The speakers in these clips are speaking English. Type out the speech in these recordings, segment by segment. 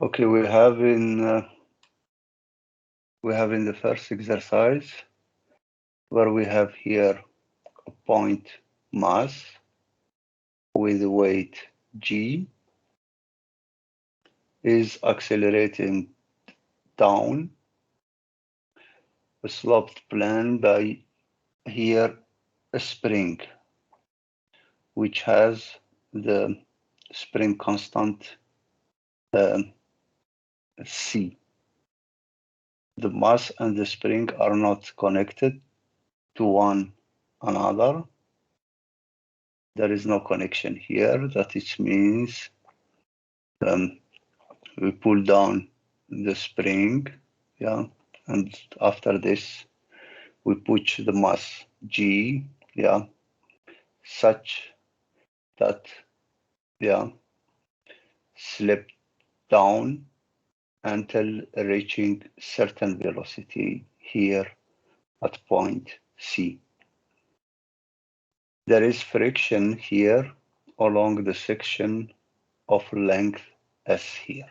Okay, we have in the first exercise where we have here a point mass with weight g is accelerating down a sloped plane by here a spring which has the spring constant c. The mass and the spring are not connected to one another. There is no connection here. That it means we pull down the spring, yeah, and after this we push the mass g, yeah, such that, yeah, slip down until reaching certain velocity here at point C. There is friction here along the section of length S here.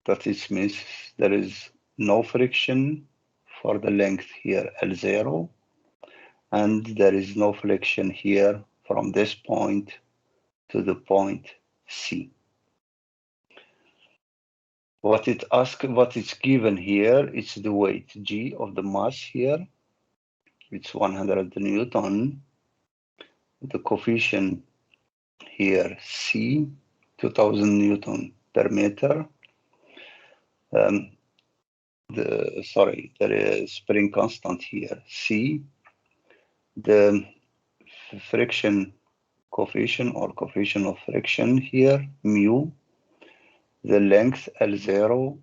That is means there is no friction for the length here L0, and there is no friction here from this point to the point C. What is given here is the weight G of the mass here. It's 100 Newton. The coefficient here C, 2000 Newton per meter. There is spring constant here C. The friction coefficient or coefficient of friction here mu. The length L0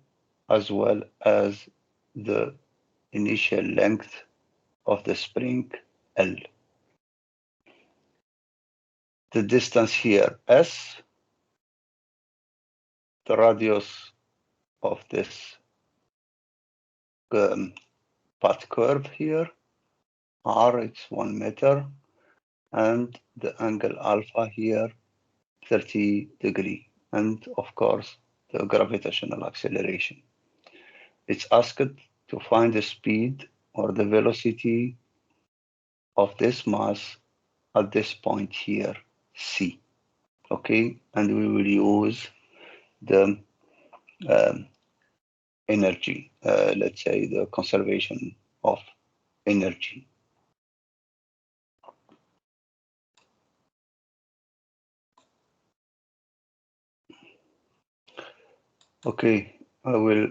as well as the initial length of the spring L. The distance here S, the radius of this path curve here, R, it's 1 meter, and the angle alpha here, 30 degree, and of course, the gravitational acceleration. It's asked to find the speed or the velocity of this mass at this point here, C. Okay, and we will use the energy, let's say the conservation of energy. Okay, I will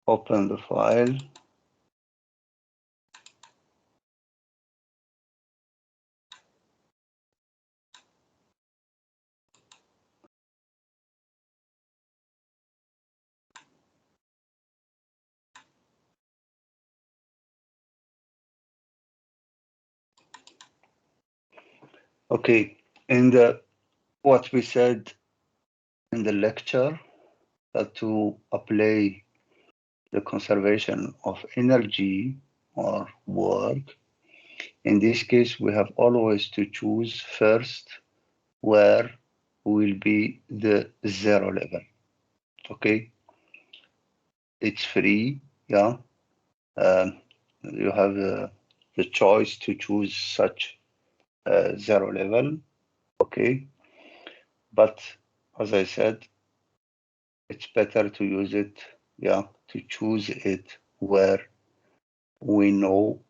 open the file. Okay, in what we said in the lecture, that to apply the conservation of energy or work, in this case, we have always to choose first where will be the zero level. Okay, it's free, yeah. You have the choice to choose such zero level, okay. But as I said, it's better to use it, yeah, to choose it where we know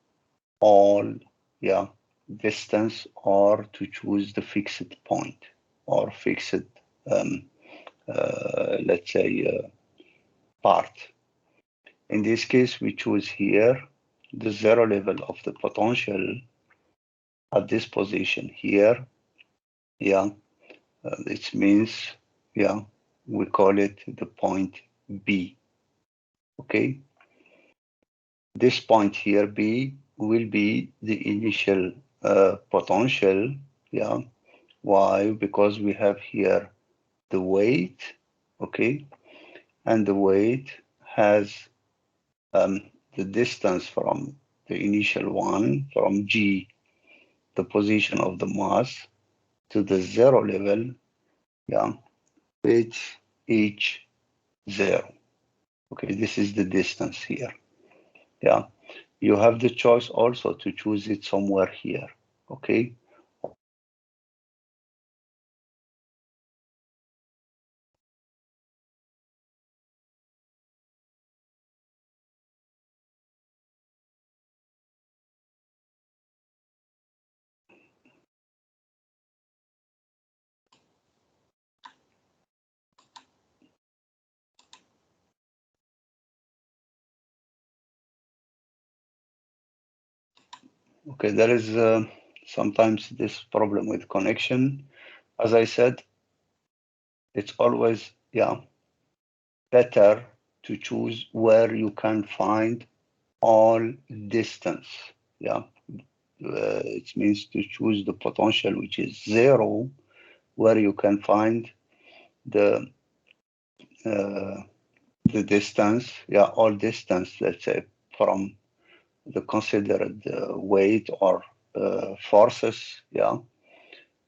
all, yeah, distance, or to choose the fixed point or fixed, let's say, part. In this case, we choose here the zero level of the potential at this position here, yeah. It means, yeah, we call it the point B. Okay, this point here B will be the initial potential. Yeah, why? Because we have here the weight. Okay, and the weight has the distance from the initial one, from G, the position of the mass, to the zero level. Yeah, which H0. Okay, this is the distance here. Yeah, you have the choice also to choose it somewhere here. Okay, okay, there is sometimes this problem with connection. As I said, it's always, yeah, better to choose where you can find all distance. Yeah, it means to choose the potential which is zero, where you can find the uh, the distance, yeah, all distance, let's say, from the considered weight or forces, yeah,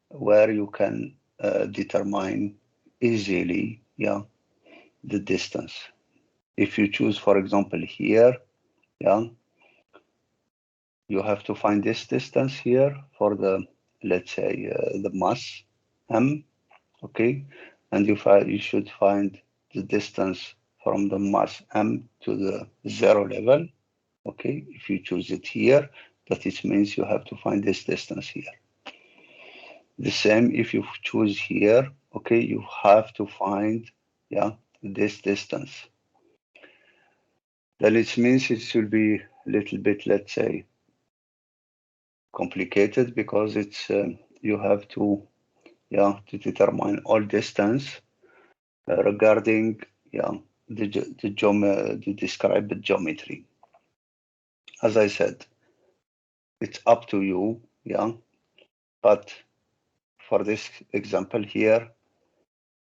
where you can determine easily, yeah, the distance. If you choose, for example, here, yeah, you have to find this distance here for the, let's say, the mass m, okay, and you should find the distance from the mass m to the zero level, okay. If you choose it here, that it means you have to find this distance here. The same if you choose here, okay, you have to find, yeah, this distance. Then it means it should be a little bit, let's say, complicated because it's you have to, yeah, to determine all distance regarding, yeah, the described geometry. As I said, it's up to you, yeah, but for this example here,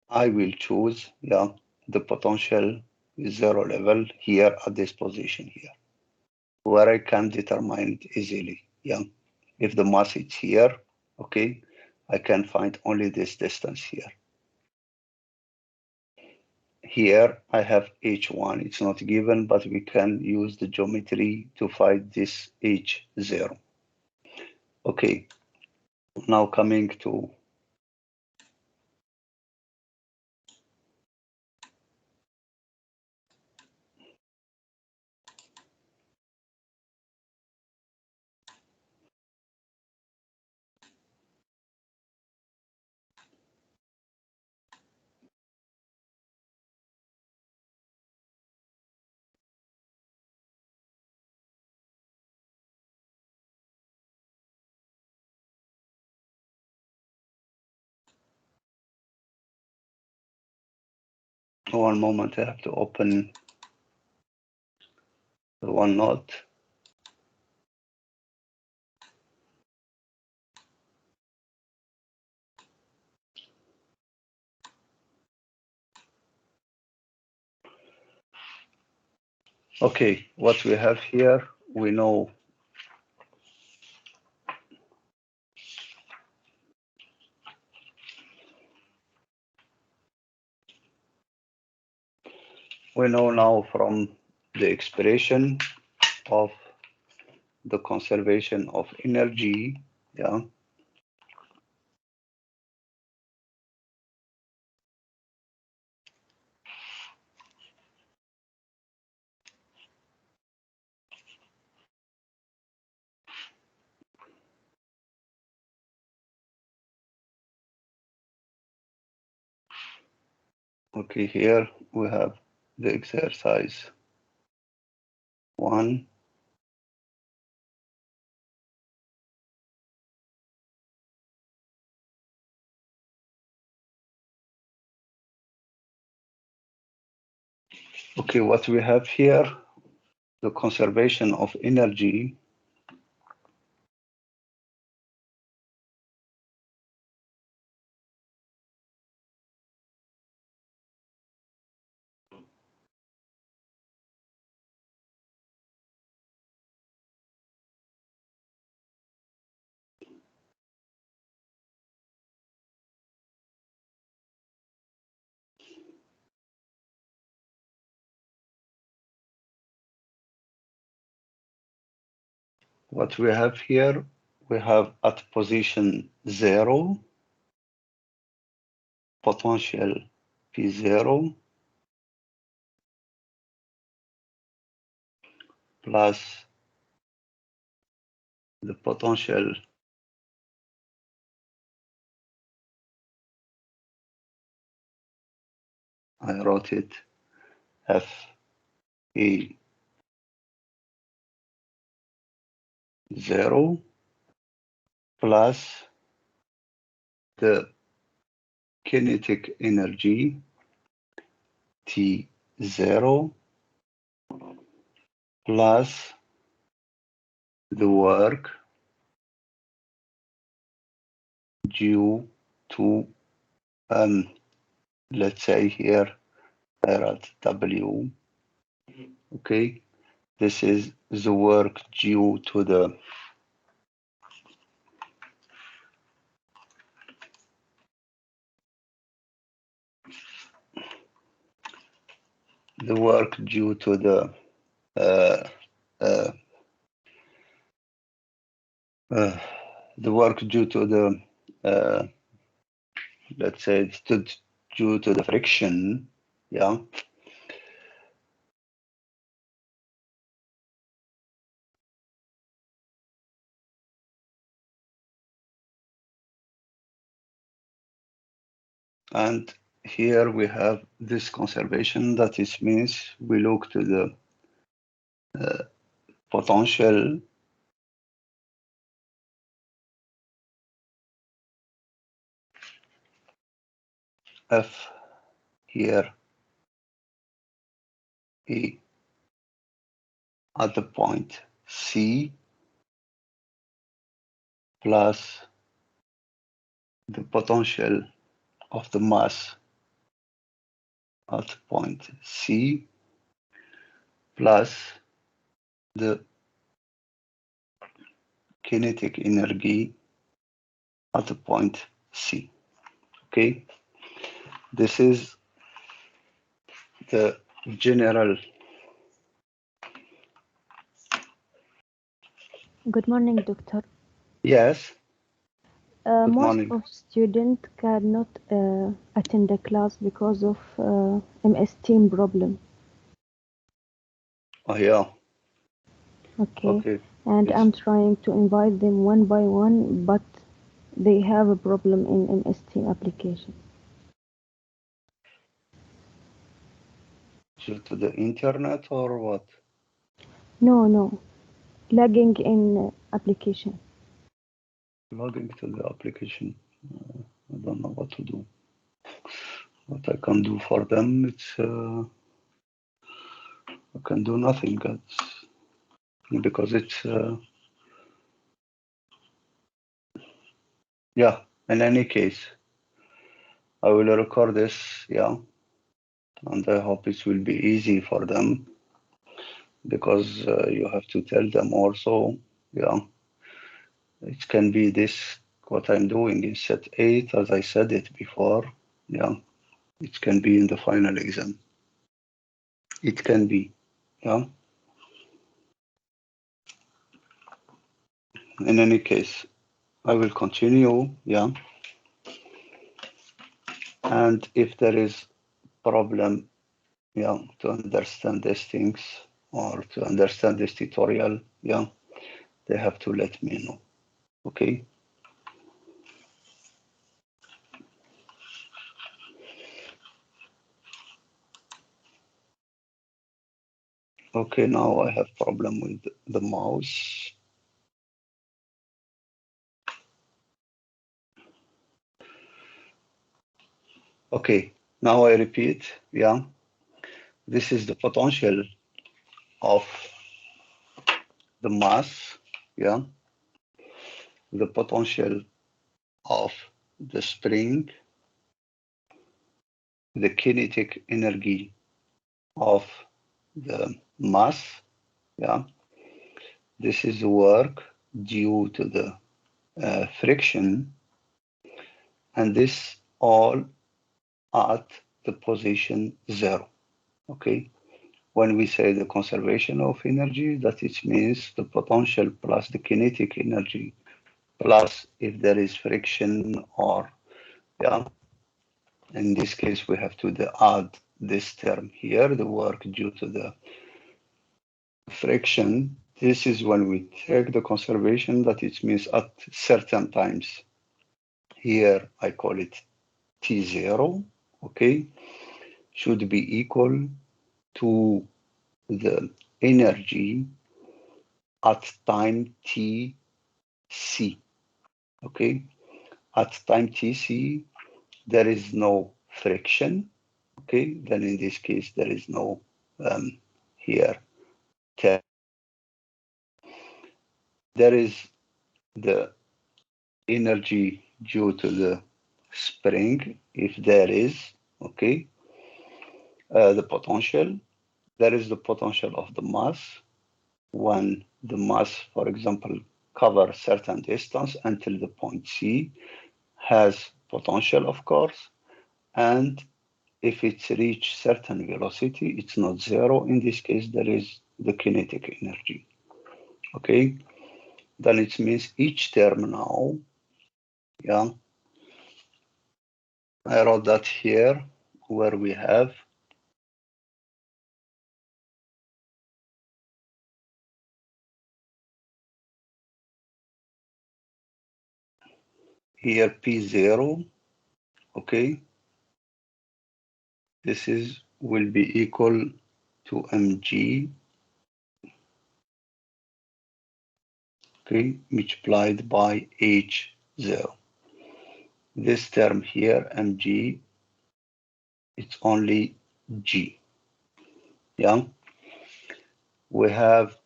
I will choose, yeah, the potential zero level here at this position here, where I can determine it easily. Yeah, if the mass is here, okay, I can find only this distance here. Here I have H1, it's not given, but we can use the geometry to find this H0. Okay, now coming to, one moment, I have to open the OneNote. Okay, what we have here, we know now from the expression of the conservation of energy, yeah. Okay, here we have the exercise one. Okay, what we have here, the conservation of energy. what we have here, we have at position 0, potential P0 plus the potential I wrote it Fe0 plus the kinetic energy T0 plus the work due to, let's say here, at W. Okay, this is the work due to the work due to the uh, uh, the work due to the let's say due to the friction, yeah. And here we have this conservation. That is means we look to the potential F here E at the point C plus the potential of the mass at point C plus the kinetic energy at the point C. Okay, this is the general. Good morning, doctor. Yes, good Most morning. of students cannot attend the class because of MS Team problem. Oh yeah, Okay, okay. and Yes. I'm trying to invite them one by one, but they have a problem in MS Team application. Due to the internet or what? No, no, lagging in application. Logging to the application. I don't know what to do. What I can do for them, it's I can do nothing. Because it's yeah. In any case, I will record this. Yeah, and I hope it will be easy for them because you have to tell them also. Yeah, it can be this. What I'm doing in set 8, as I said it before. Yeah, it can be in the final exam. It can be. Yeah. In any case, I will continue. Yeah. And if there is problem, yeah, to understand these things or to understand this tutorial, yeah, they have to let me know. Okay. Okay. Now I have problem with the mouse. Okay. Now I repeat. Yeah. This is the potential of the mass. Yeah. The potential of the spring, the kinetic energy of the mass. Yeah, this is work due to the friction, and this all at the position 0. Okay, when we say the conservation of energy, that it means the potential plus the kinetic energy, plus if there is friction or, yeah, in this case, we have to add this term here, the work due to the friction. This is when we take the conservation, that it means at certain times. Here I call it T0, okay, should be equal to the energy at time Tc, okay? At time Tc, there is no friction, okay? Then in this case, there is no here. There is the energy due to the spring, if there is, okay? The potential, there is the potential of the mass. When the mass, for example, cover certain distance until the point C, has potential, of course, and if it's reached certain velocity, it's not zero. In this case, there is the kinetic energy. Okay, then it means each term now. Yeah, I wrote that here where we have here P0. Okay, this is will be equal to mg, okay, multiplied by h0. This term here, mg, it's only g. Yeah, we have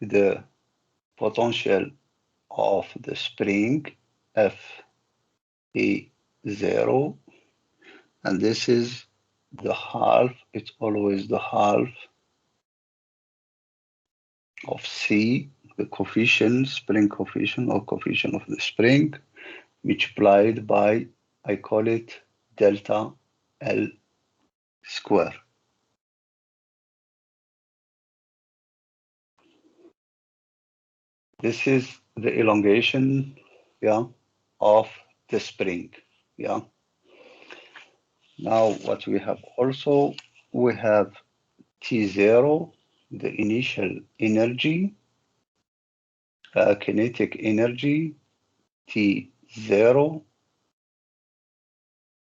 the potential of the spring F E0, and this is the half, it's always the half of C, the coefficient, spring coefficient or coefficient of the spring, multiplied by, I call it delta L square. This is the elongation, yeah, of the spring, yeah. Now what we have also, we have T0, the initial energy, kinetic energy, T0,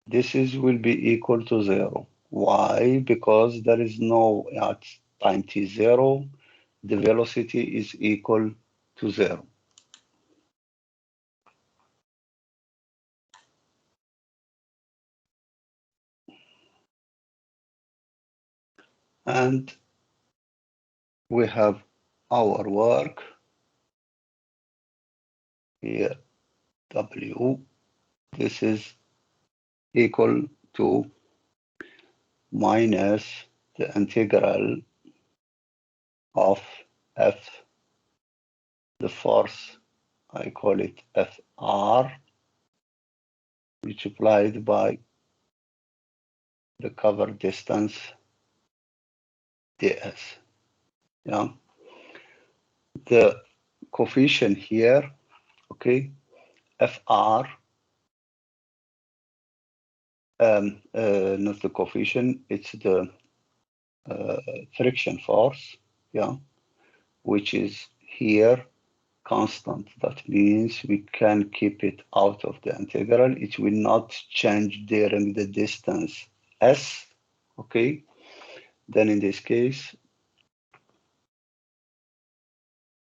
this is will be equal to zero. Why? Because there is no, at time T0, the velocity is equal to zero. And we have our work here, W, this is equal to minus the integral of F, the force, I call it Fr, multiplied by the cover distance ds. Yeah, the coefficient here, okay, Fr, not the coefficient, it's the friction force, yeah, which is here constant. That means we can keep it out of the integral. It will not change during the distance s, okay? Then in this case,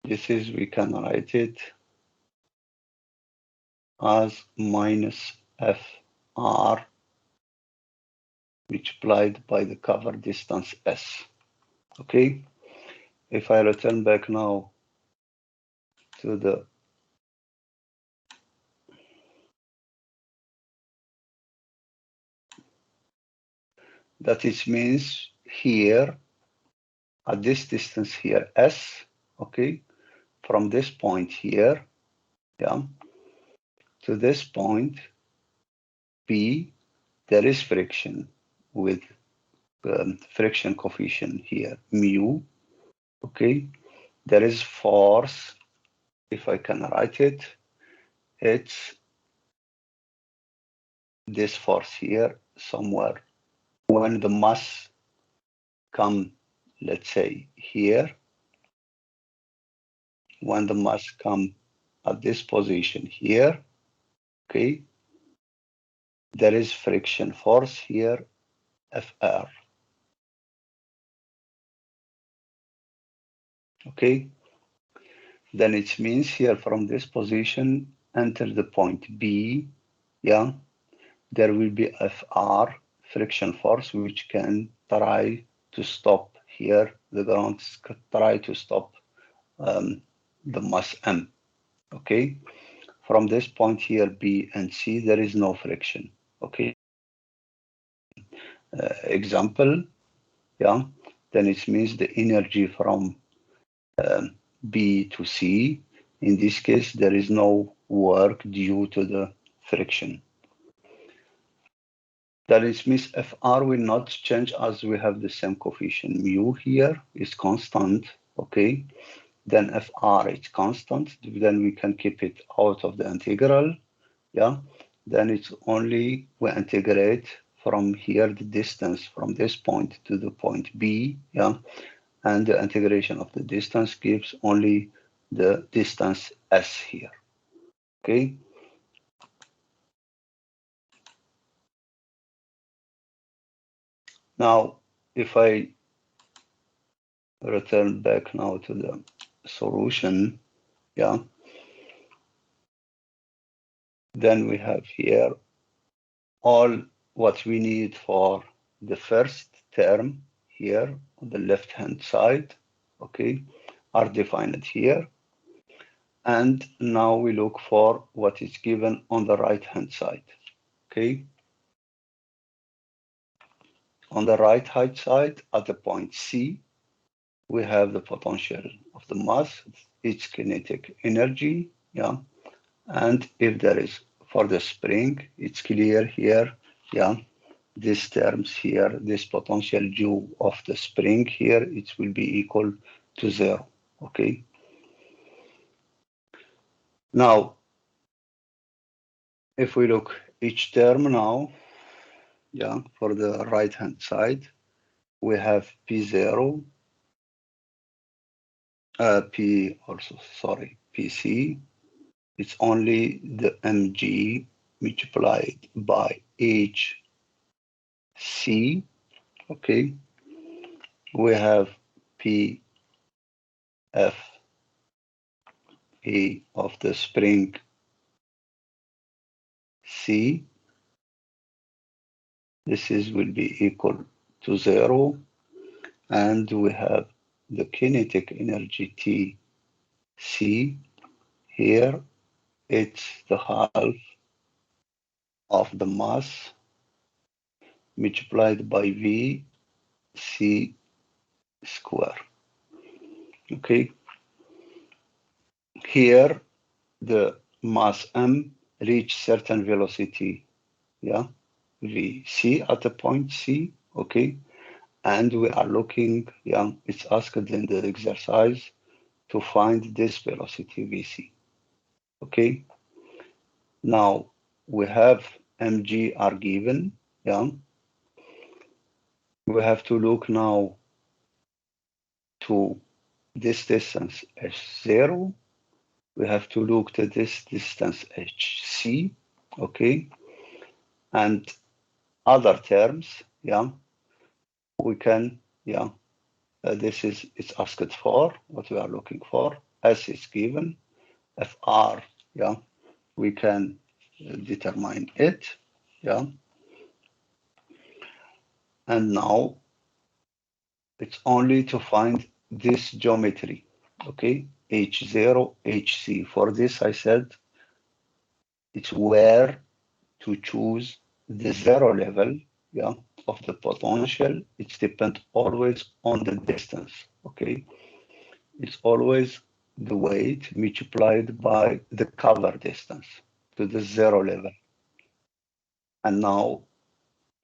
this is, we can write it as minus Fr multiplied by the cover distance s, okay? If I return back now to the that it means here at this distance here s, okay, from this point here, yeah, to this point B, there is friction with friction coefficient here, mu. Okay, there is force. If I can write it, it's this force here somewhere. When the mass come, let's say here, when the mass come at this position here, okay, there is friction force here, Fr. Okay, then it means here from this position, enter the point B, yeah, there will be Fr, friction force, which can try to stop here, the ground try to stop the mass M, okay? From this point here, B and C, there is no friction, okay? Example, yeah, then it means the energy from B to C. In this case, there is no work due to the friction. That is means Fr will not change as we have the same coefficient. Mu here is constant, okay? Then Fr is constant, then we can keep it out of the integral, yeah? Then it's only we integrate from here the distance from this point to the point B, yeah? And the integration of the distance gives only the distance S here, okay? Now, if I return back now to the solution, yeah, then we have here all what we need for the first term here on the left hand side, okay, are defined here. And now we look for what is given on the right hand side, okay. On the right hand side at the point C, we have the potential of the mass, its kinetic energy, yeah. And if there is for the spring, it's clear here, yeah, these terms here, this potential due of the spring here, it will be equal to 0, okay? Now, if we look each term now, yeah, for the right-hand side, we have P0, P also, sorry, PC, it's only the mg multiplied by hc, okay? We have P F A of the spring C. This is will be equal to 0. And we have the kinetic energy T C. Here it's the half of the mass multiplied by V C square. Okay. Here the mass M reach certain velocity, yeah, VC at the point C, okay, and we are looking, yeah, it's asked in the exercise to find this velocity VC, okay. Now we have mg are given, yeah, we have to look now to this distance h0, we have to look to this distance hc, okay, and other terms, yeah, we can, yeah, this is it's asked for what we are looking for. S is given. Fr, yeah, we can determine it, yeah. And now it's only to find this geometry, okay? H0, HC. For this, I said it's where to choose the zero level, yeah, of the potential. It depends always on the distance, okay? It's always the weight multiplied by the cover distance to the zero level. And now,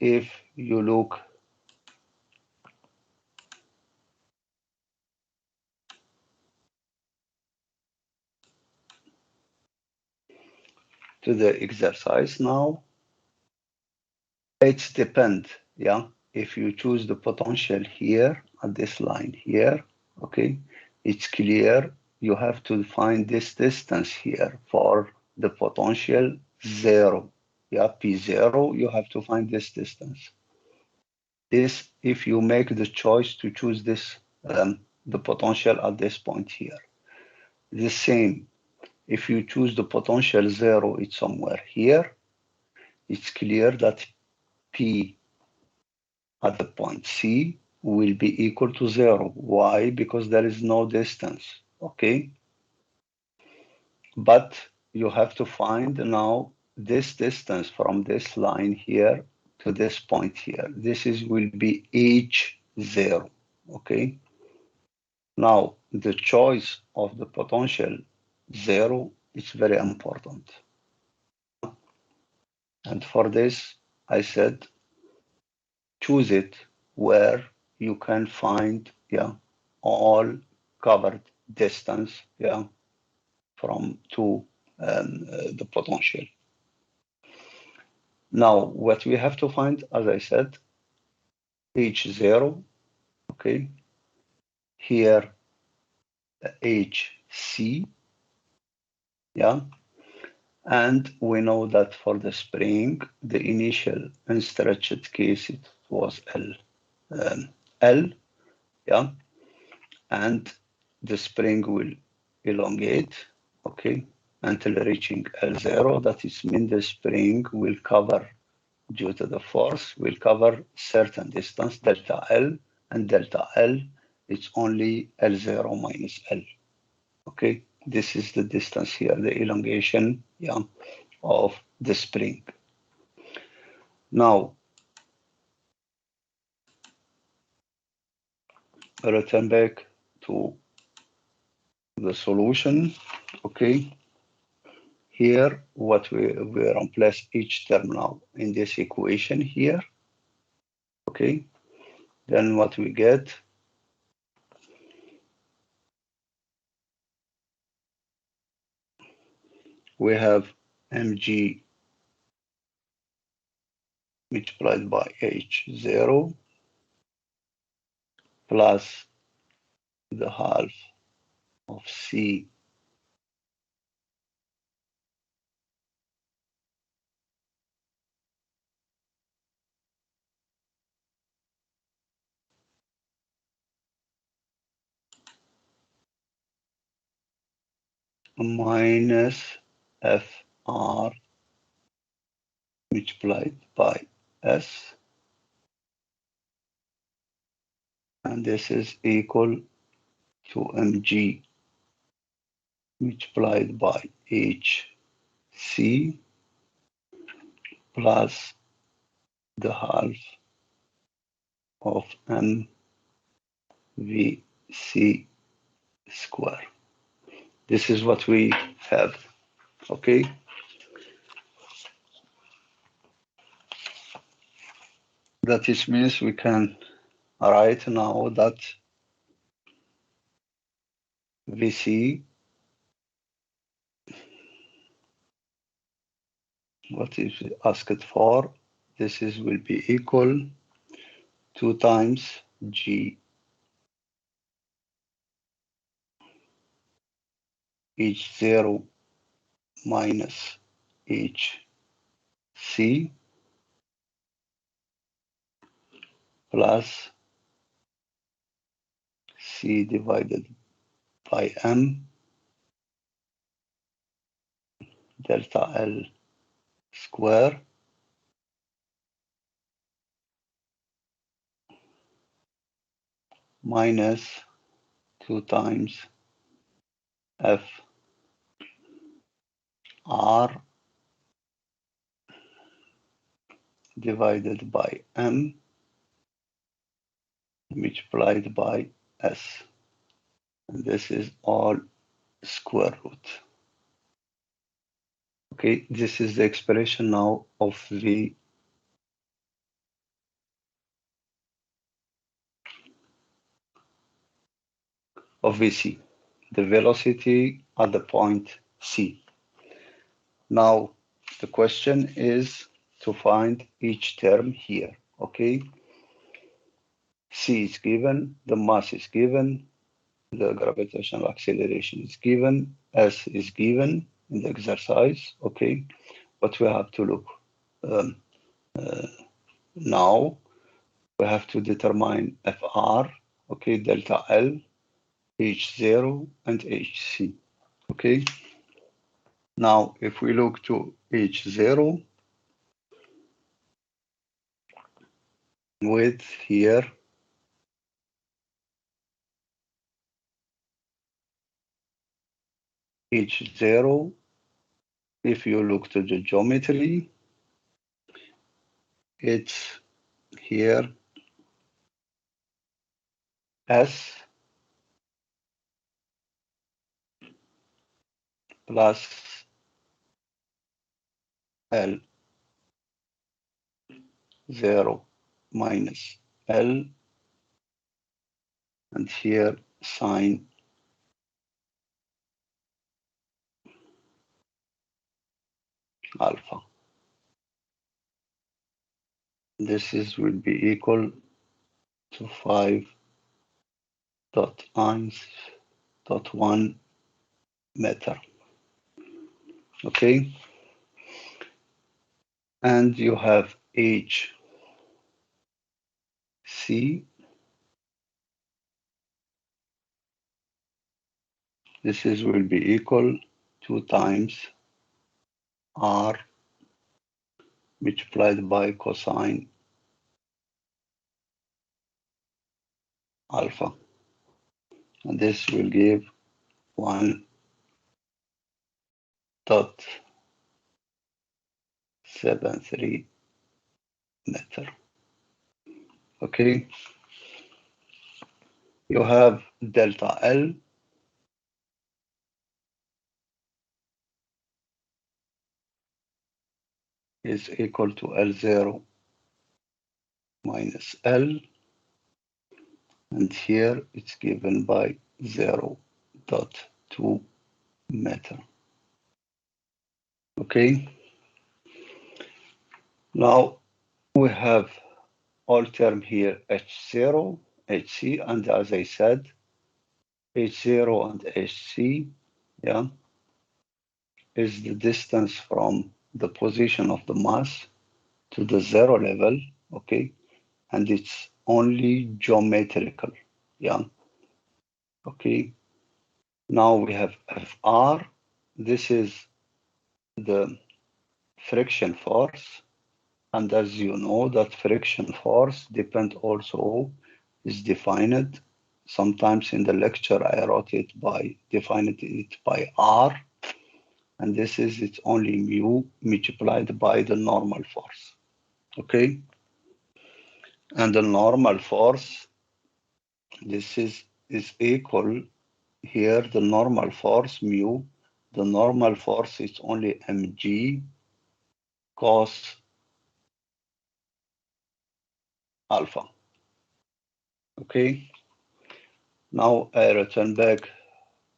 if you look to the exercise now. It's depend, yeah. If you choose the potential here at this line here, okay, it's clear you have to find this distance here for the potential zero. Yeah, P0, you have to find this distance. This, if you make the choice to choose this, the potential at this point here. The same, if you choose the potential zero, it's somewhere here. It's clear that P at the point C will be equal to zero. Why? Because there is no distance, okay? But you have to find now this distance from this line here to this point here. This is will be H0, okay? Now, the choice of the potential zero is very important. And for this, I said, choose it where you can find, yeah, all covered distance, yeah, from to the potential. Now, what we have to find, as I said, H0, okay, here HC, yeah, and we know that for the spring, the initial unstretched case, it was L, yeah, and the spring will elongate, okay, until reaching L0. That is mean the spring will cover, due to the force, will cover certain distance, delta L, and delta L, it's only L0 minus L, okay? This is the distance here, the elongation, yeah, of the spring. Now, return back to the solution, okay? Here, what we replace each term now in this equation here, okay? Then what we get, we have mg multiplied by h0 plus the half of c minus fr multiplied by s, and this is equal to mg multiplied by hc plus the half of mvc square. This is what we have, okay? That is means we can write now that Vc, what is asked for, this is will be equal 2 times G H0 minus HC plus C divided by M delta L square minus 2 times F R divided by M multiplied by S. And this is all square root. Okay, this is the expression now of Vc, the velocity at the point C. Now, The question is to find each term here, okay? C is given, the mass is given, the gravitational acceleration is given, S is given in the exercise, okay? But we have to look um, now, we have to determine Fr, okay, delta L, H0, and Hc, okay? Now, if we look to H0, with here, H0, if you look to the geometry, it's here S plus L, 0 minus L, and here sine alpha. This is will be equal to 5.1 meter. Okay, and you have HC. This is will be equal 2 times R multiplied by cosine alpha. And this will give 1.73 meter. Okay, you have delta L is equal to L0 minus L, and here it's given by 0.2 meter. Okay, now we have all term here H0, HC, and as I said, H0 and HC, yeah, is the distance from the position of the mass to the zero level, okay, and it's only geometrical, yeah, okay. Now we have Fr, this is the friction force, and as you know that friction force depend also is defined sometimes in the lecture I wrote it by defined it by R, and this is it's only mu multiplied by the normal force, okay. And the normal force, this is equal here, the normal force mu, the normal force is only mg cos alpha, okay. Now I return back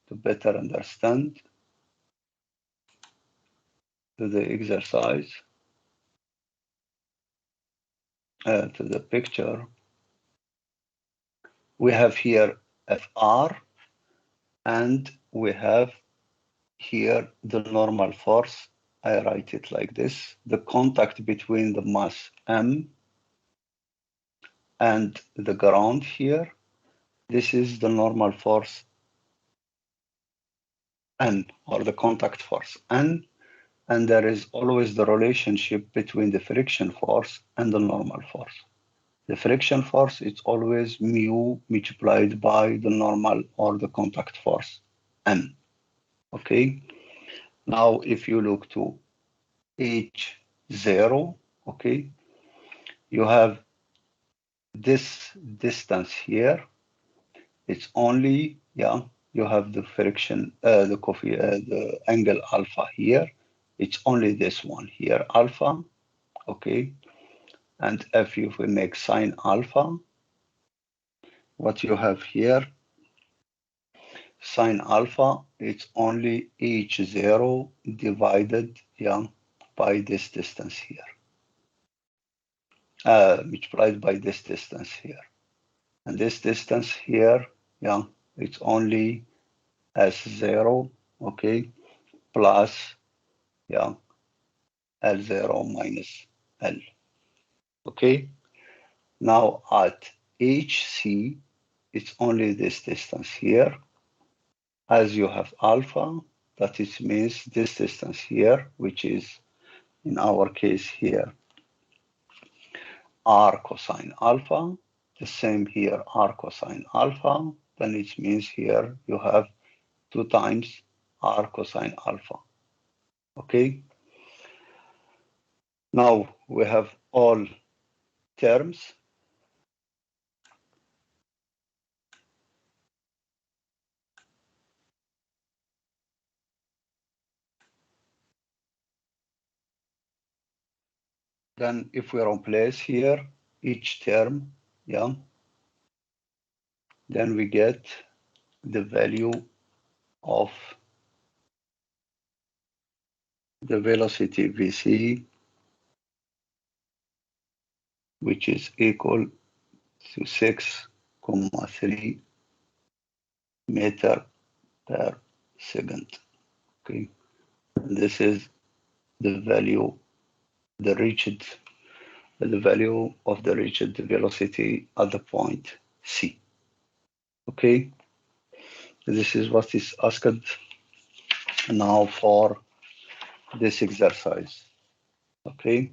to better understand to the exercise, to the picture. We have here Fr, and we have here the normal force. I write it like this, the contact between the mass m and the ground here. This is the normal force N, or the contact force N, and there is always the relationship between the friction force and the normal force. The friction force is always mu multiplied by the normal or the contact force N. Okay. Now, if you look to H0, okay, you have this distance here. It's only, yeah, you have the friction, the angle alpha here. It's only this one here, alpha, okay. And if you make sine alpha, what you have here, sine alpha, it's only H0 divided, yeah, by this distance here, multiplied by this distance here. And this distance here, yeah, it's only S0, okay, plus, yeah, L0 minus L, okay? Now at HC, it's only this distance here. As you have alpha, that it means this distance here, which is in our case here, R cosine alpha, the same here, R cosine alpha, then it means here you have 2 times R cosine alpha, okay? Now we have all terms. Then if we replace here each term, yeah, then we get the value of the velocity Vc, which is equal to 6,3 meter per second. Okay, and this is the value, the value of the reached velocity at the point C. Okay, this is what is asked now for this exercise. Okay,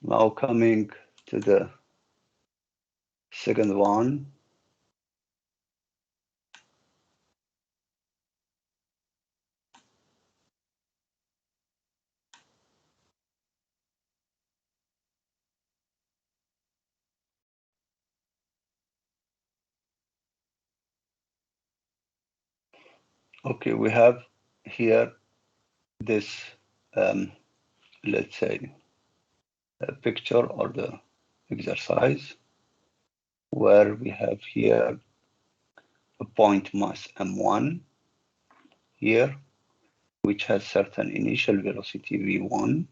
now coming to the second one. Okay, we have here this, let's say, a picture or the exercise where we have here a point mass m1 here, which has certain initial velocity v1.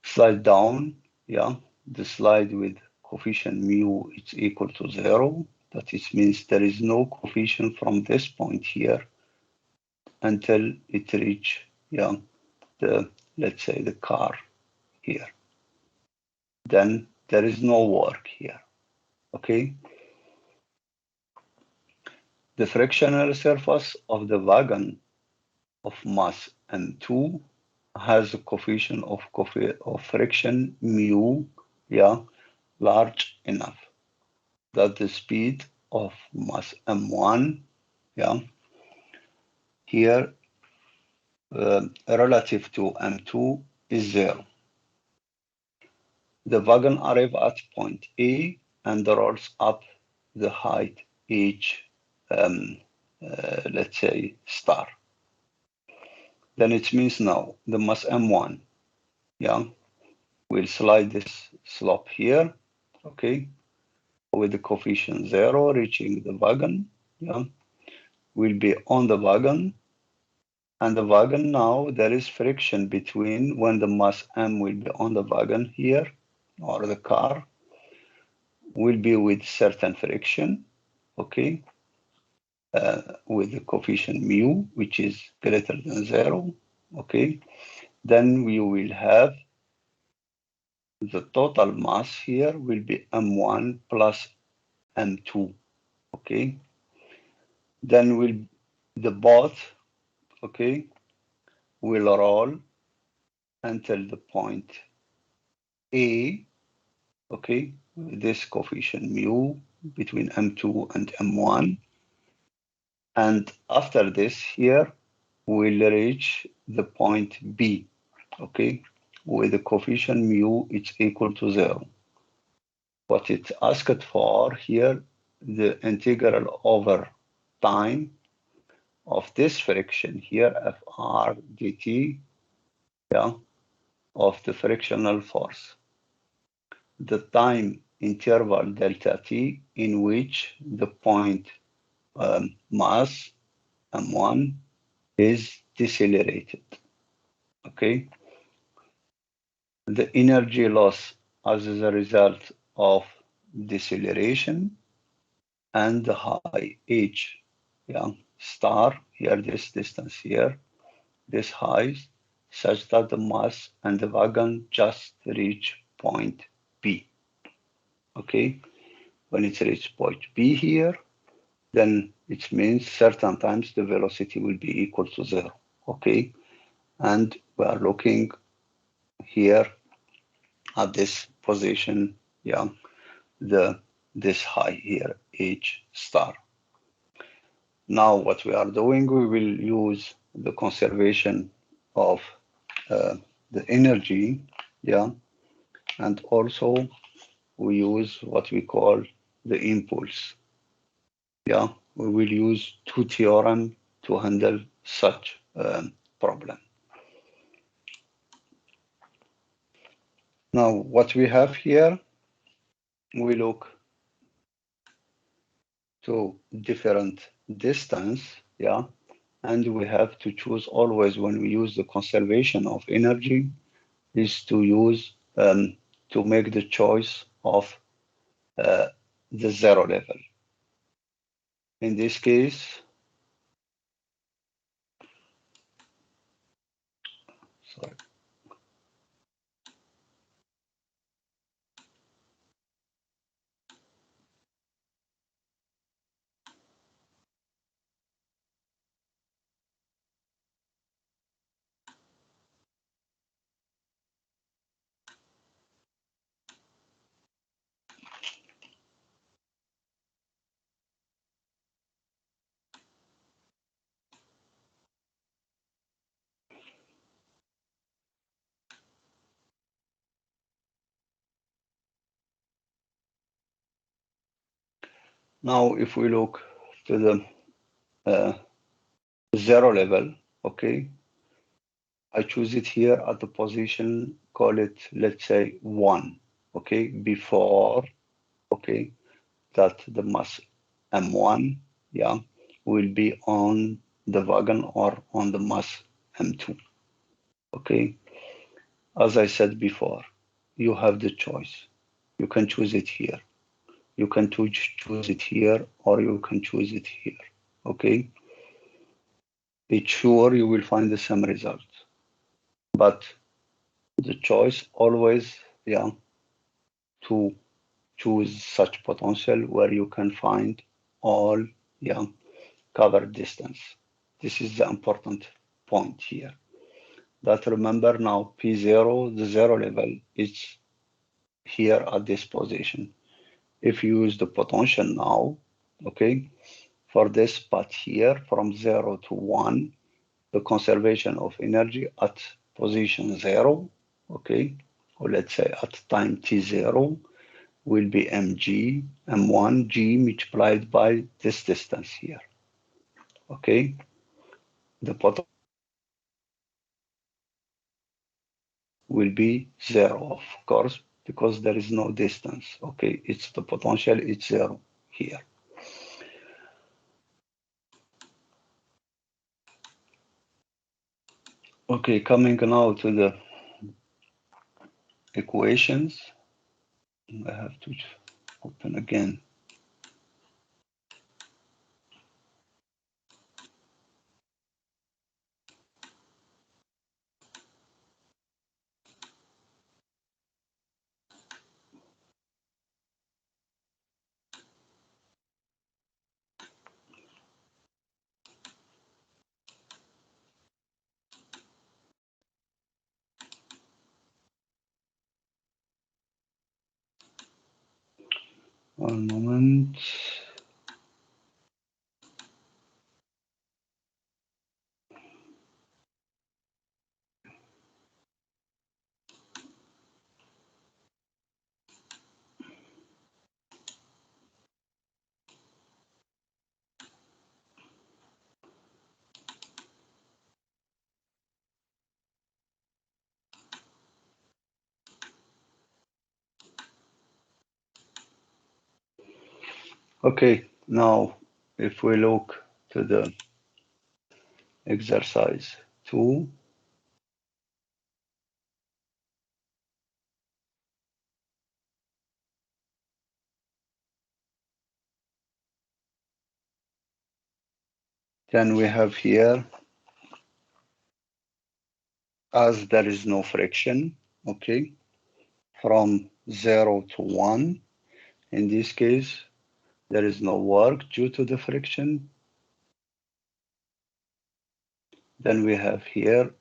Slide down, yeah, the slide with coefficient mu is equal to 0. That is, means there is no coefficient from this point here until it reach, yeah, the, let's say, the car here. Then there is no work here, okay? The frictional surface of the wagon of mass m2 has a coefficient of friction mu, yeah, large enough that the speed of mass m1, yeah, here relative to m2 is 0. The wagon arrives at point A and rolls up the height h, let's say, star. Then it means now the mass m1, yeah, will slide this slope here, okay, with the coefficient 0 reaching the wagon, yeah, will be on the wagon. And the wagon now, there is friction between when the mass m will be on the wagon here, or the car, will be with certain friction, okay, with the coefficient mu, which is greater than 0, okay. Then we will have the total mass here will be m1 plus m2, okay. Then the boat, okay, will roll until the point A, okay, with this coefficient mu between m2 and m1. And after this here, we'll reach the point B, okay, with the coefficient mu it's equal to 0. What it's asked for here, the integral over time of this friction here, Fr dt, yeah, of the frictional force. The time interval delta t in which the point mass m1 is decelerated. Okay, the energy loss as a result of deceleration and the high h, yeah, star here, this distance here, this high, such that the mass and the wagon just reach point B. Okay, when it reaches point B here, then it means certain times the velocity will be equal to zero. Okay, and we are looking here at this position, yeah, this high here, H star. Now what we are doing, we will use the conservation of uh, the energy, yeah, and also we use what we call the impulse. Yeah, we will use two theorem to handle such problem. Now what we have here, we look to different distance, yeah, and we have to choose always when we use the conservation of energy is to use to make the choice of uh, the zero level. In this case, sorry. Now if we look to the uh, zero level, okay, I choose it here at the position, call it, let's say 1, okay, before, okay, that the mass M1, yeah, will be on the wagon or on the mass M2, okay. As I said before, you have the choice. You can choose it here. You can choose it here or you can choose it here, okay. It's sure you will find the same result, but the choice always, yeah, to choose such potential where you can find all, yeah, covered distance. This is the important point here. That remember now P0, the zero level, is here at this position. If you use the potential now, okay, for this part here from 0 to 1, the conservation of energy at position 0, okay, or let's say at time t0 will be mg, m1 g multiplied by this distance here, okay. The potential will be 0, of course, because there is no distance, okay. It's the potential, it's 0 here. Okay, coming now to the equations. I have to open again. One moment. Okay, now if we look to the exercise 2. Then we have here, as there is no friction, okay, from 0 to 1. In this case, there is no work due to the friction. Then we have here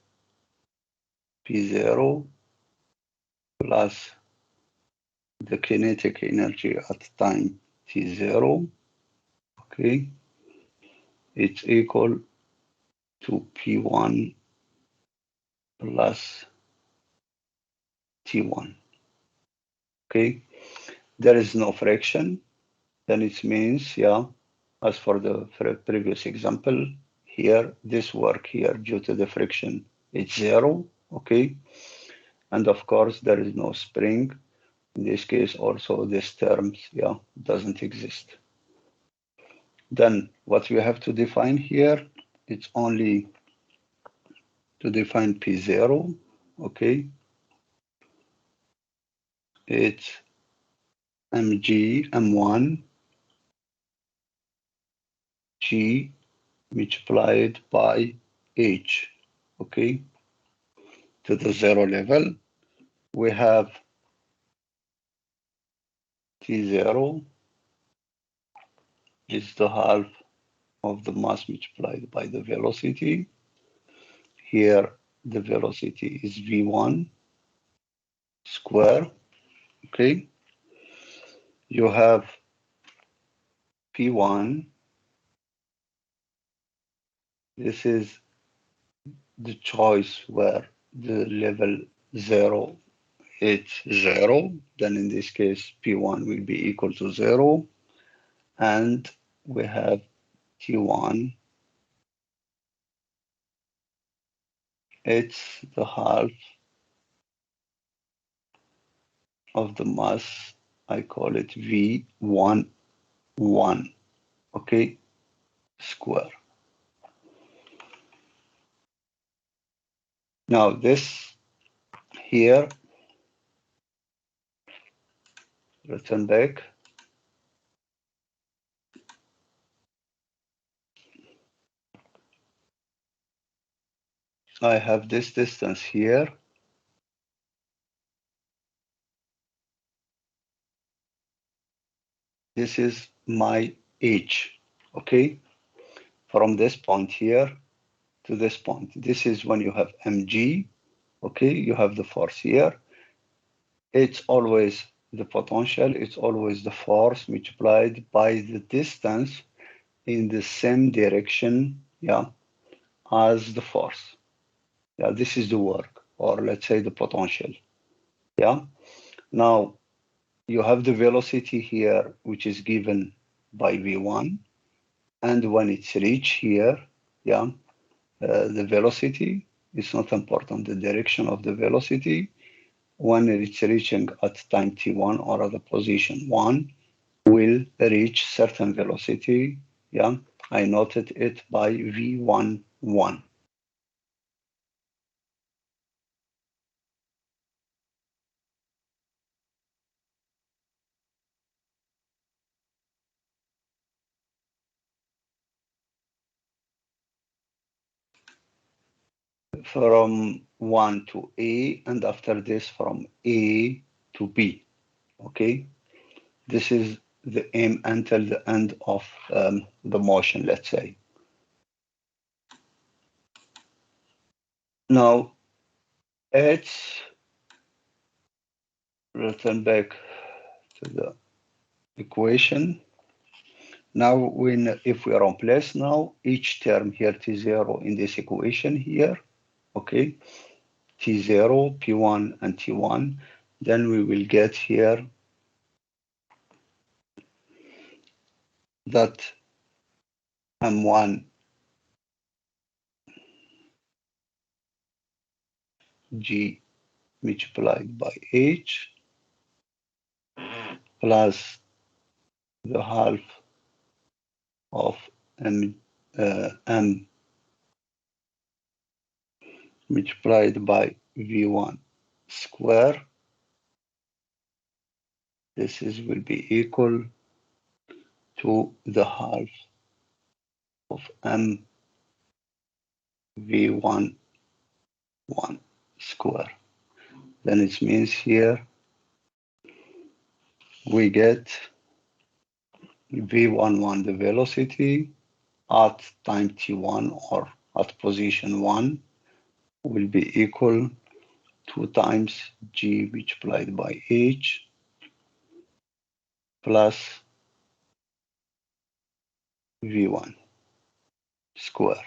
P0 plus the kinetic energy at time T0, okay, it's equal to P1 plus T1, okay. There is no friction, then it means, yeah, as for the previous example, here, this work here due to the friction, it's 0, okay. And of course, there is no spring. In this case, also this term, yeah, doesn't exist. Then what we have to define here, it's only to define P0, okay. It's mg, m1, g multiplied by h, okay. To the 0 level, we have T0 is the half of the mass multiplied by the velocity. Here, the velocity is v1 square, okay. You have P1. This is the choice where the level 0 is 0. Then in this case, P1 will be equal to 0. And we have T1. It's the half of the mass. I call it V11, okay, square. Now this here, return back. I have this distance here. This is my h, okay? From this point here to this point. This is when you have mg, okay? You have the force here. It's always the potential, it's always the force multiplied by the distance in the same direction, yeah, as the force. Yeah, this is the work, or let's say the potential. Yeah. Now you have the velocity here, which is given by v1, and when it's reached here, yeah, the velocity is not important. The direction of the velocity when it's reaching at time t1 or at the position 1 will reach certain velocity. Yeah, I noted it by v11. From 1 to A, and after this from A to B. Okay, this is the aim until the end of the motion, let's say. Now, let's return back to the equation. Now, if we are on place now, each term here, T0 in this equation here, okay, T0, P1, and T1, then we will get here that M1 G multiplied by H plus the half of M multiplied by v1 square. This is will be equal to the half of m v1 1 square. Then it means here we get v11, the velocity at time t1 or at position 1 will be equal 2 times g multiplied by h plus v1 square.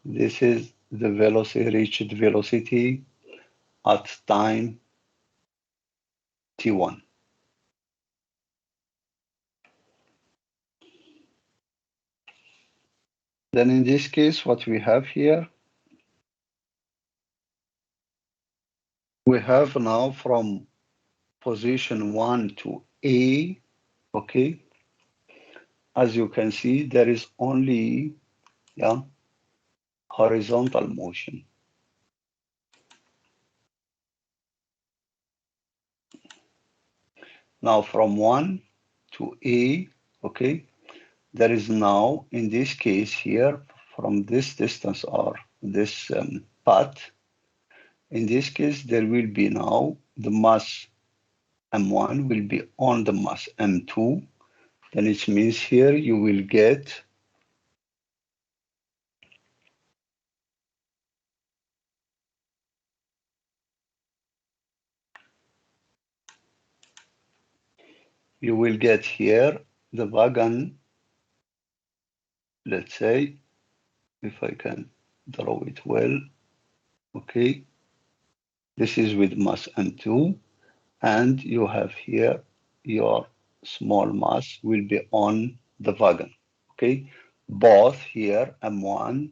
This is the velocity reached velocity at time t1. Then in this case, what we have here, we have now from position 1 to A, okay? As you can see, there is only horizontal motion. Now from 1 to A, okay, there is now, in this case here, from this distance or this path, in this case, there will be now the mass M1 will be on the mass M2. Then it means here you will get here the wagon, let's say, if I can draw it well, okay. This is with mass M2, and you have here your small mass will be on the wagon, okay. Both here M1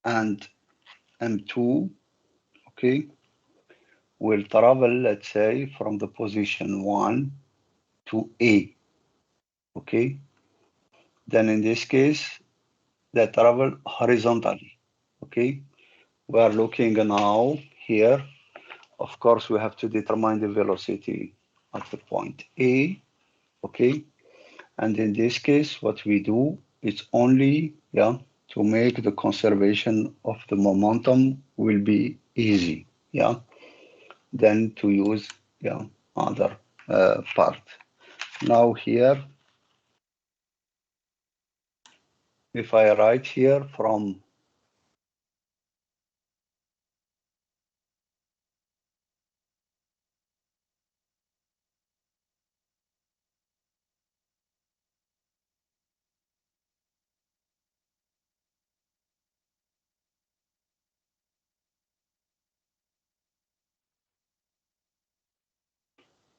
and M2, okay, will travel, let's say, from the position 1 to A, okay. Then in this case, they travel horizontally, okay. We are looking now here. Of course, we have to determine the velocity at the point A, okay. And in this case, what we do is only, to make the conservation of the momentum will be easy, than to use, other part. Now here, if I write here from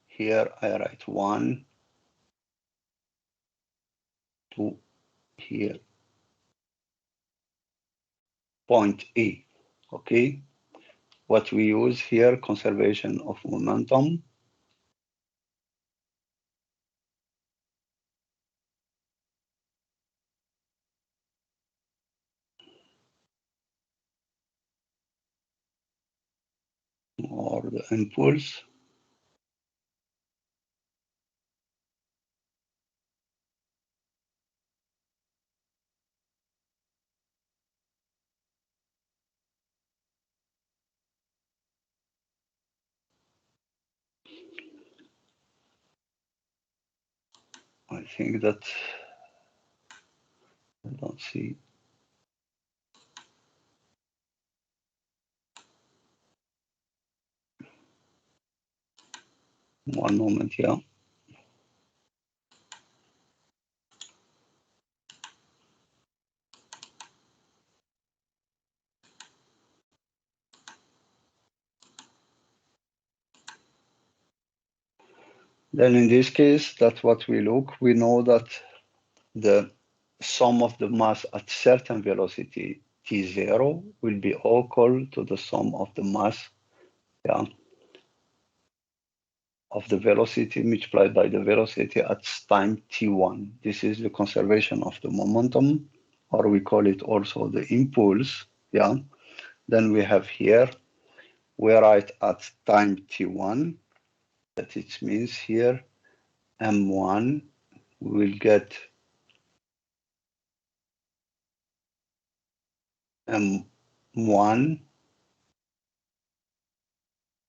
here, I write 1 to here, point A, okay. What we use here, conservation of momentum, or the impulse. I think that I don't see. One moment, yeah. Then in this case, that's what we look. We know that the sum of the mass at certain velocity t0 will be equal to the sum of the mass, of the velocity multiplied by the velocity at time t1. This is the conservation of the momentum, or we call it also the impulse, Then we have here, we write at time t1, that it means here m1 will get m1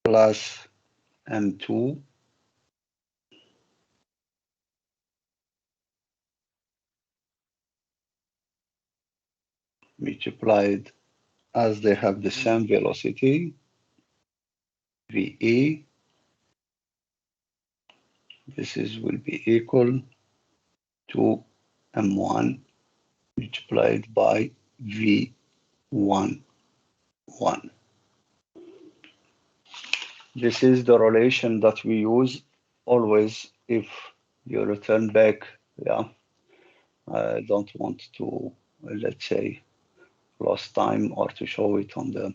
plus m2 multiplied, as they have the same velocity, VE, this is will be equal to m1 multiplied by V1, 1. This is the relation that we use always if you return back. Yeah, I don't want to, let's say, lost time or to show it on the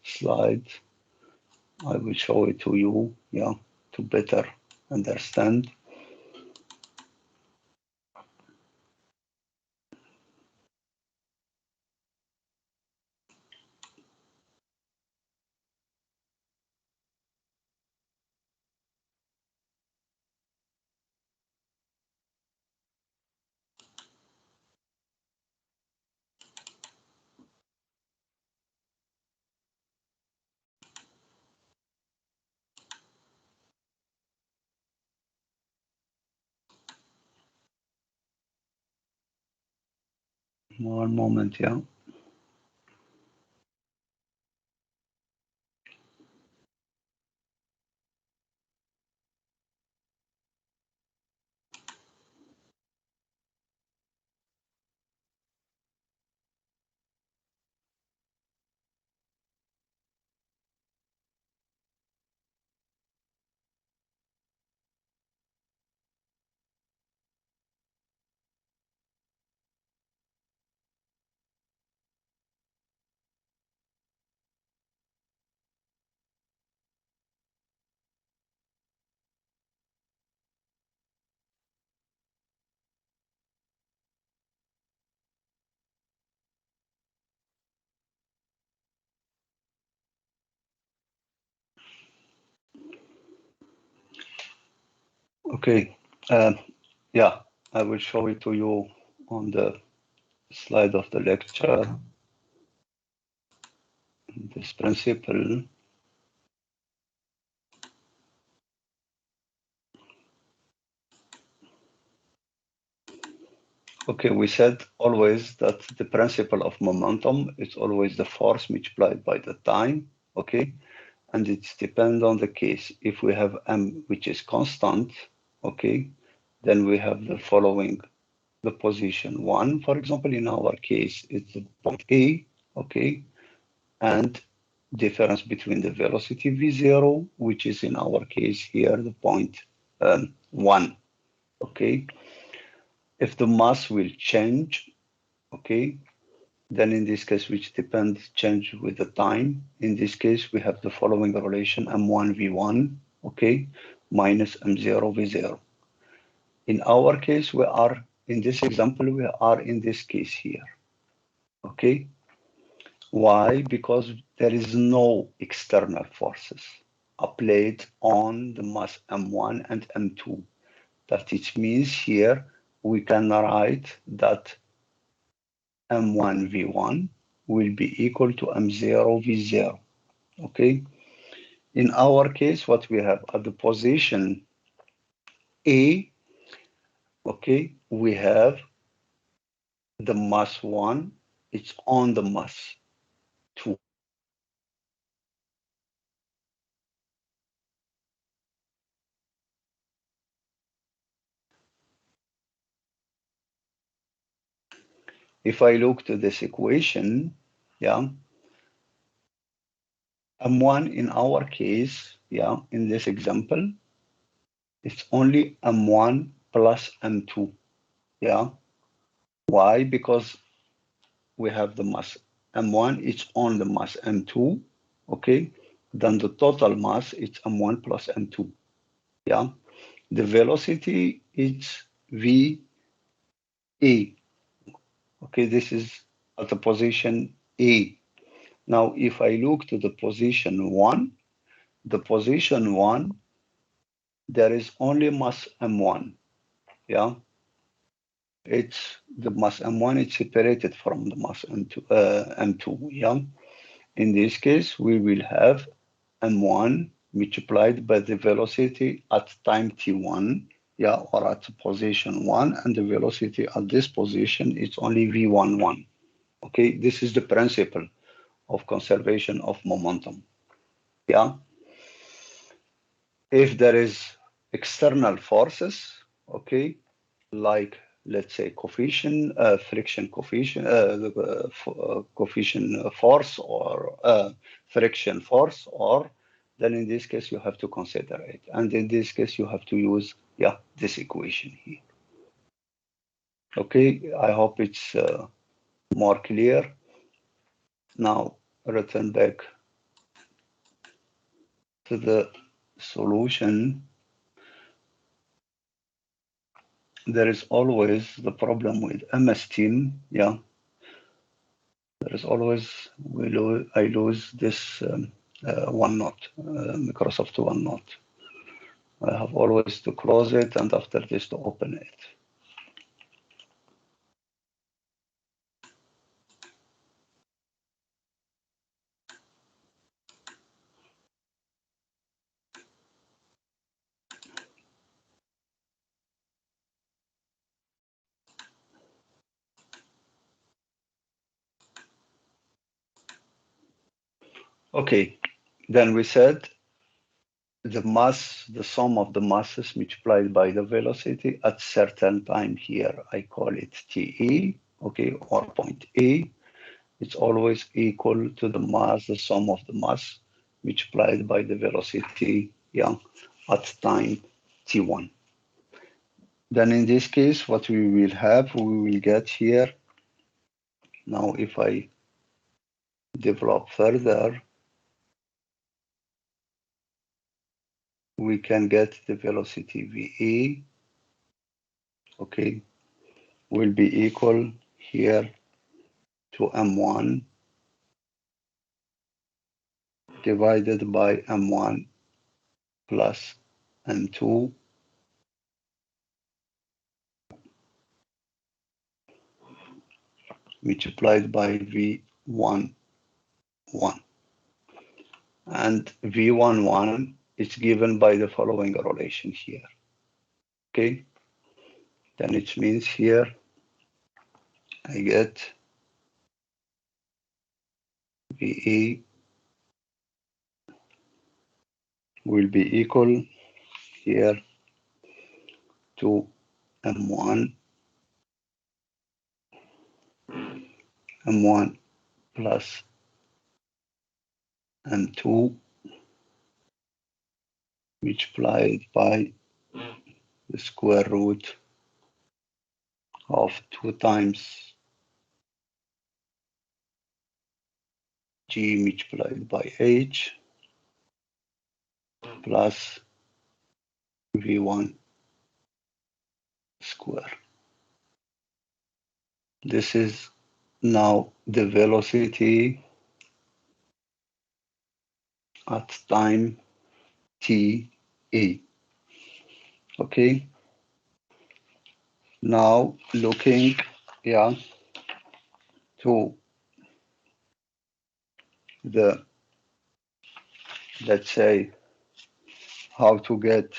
slide. I will show it to you, yeah, to better understand. One moment, yeah. Okay, yeah, I will show it to you on the slide of the lecture, this principle. Okay, we said always that the principle of momentum is always the force multiplied by the time, okay? And it depends on the case. If we have m which is constant, okay, then we have the following, the position 1, for example, in our case, it's the point A, okay, and difference between the velocity v0, which is in our case here, the point 1, okay? If the mass will change, okay, then in this case, which depends change with the time, in this case, we have the following relation m1 v1, okay, minus m0 v0. In our case, we are, in this example, we are in this case here, okay? Why? Because there is no external forces applied on the mass m1 and m2. That it means here, we can write that m1 v1 will be equal to m0 v0, okay? In our case, what we have at the position A, okay, we have the mass 1, it's on the mass 2. If I look to this equation, yeah, m1 in our case, yeah, in this example, it's only m1 plus m2, yeah. Why? Because we have the mass m1, it's on the mass m2, okay? Then the total mass, it's m1 plus m2, yeah? The velocity is v a, okay? This is at the position A. Now, if I look to the position 1, the position 1, there is only mass M1. Yeah, it's the mass M1 is separated from the mass M2. Yeah, in this case, we will have M1 multiplied by the velocity at time t1, yeah, or at position 1, and the velocity at this position is only v11. Okay, this is the principle of conservation of momentum. Yeah, if there is external forces, okay, like let's say coefficient, friction coefficient, coefficient force or friction force, or then in this case you have to consider it. And in this case you have to use, yeah, this equation here. Okay, I hope it's more clear. Now return back to the solution. There is always the problem with MS Team, yeah. There is always I lose this OneNote, Microsoft OneNote. I have always to close it and after this to open it. Okay, then we said the mass, the sum of the masses multiplied by the velocity at certain time here. I call it TE, okay, or point A. It's always equal to the mass, the sum of the mass multiplied by the velocity, yeah, at time T1. Then in this case, what we will have, we will get here. Now, if I develop further, we can get the velocity VE, okay, will be equal here to M1 divided by M1 plus M2 multiplied by V11. And V11 is given by the following relation here. Okay, then it means here I get VE will be equal here to M1 plus M2 multiplied by the square root of 2 times G multiplied by H plus V1 square. This is now the velocity at time T A. Okay. Now looking, yeah, to the, let's say, how to get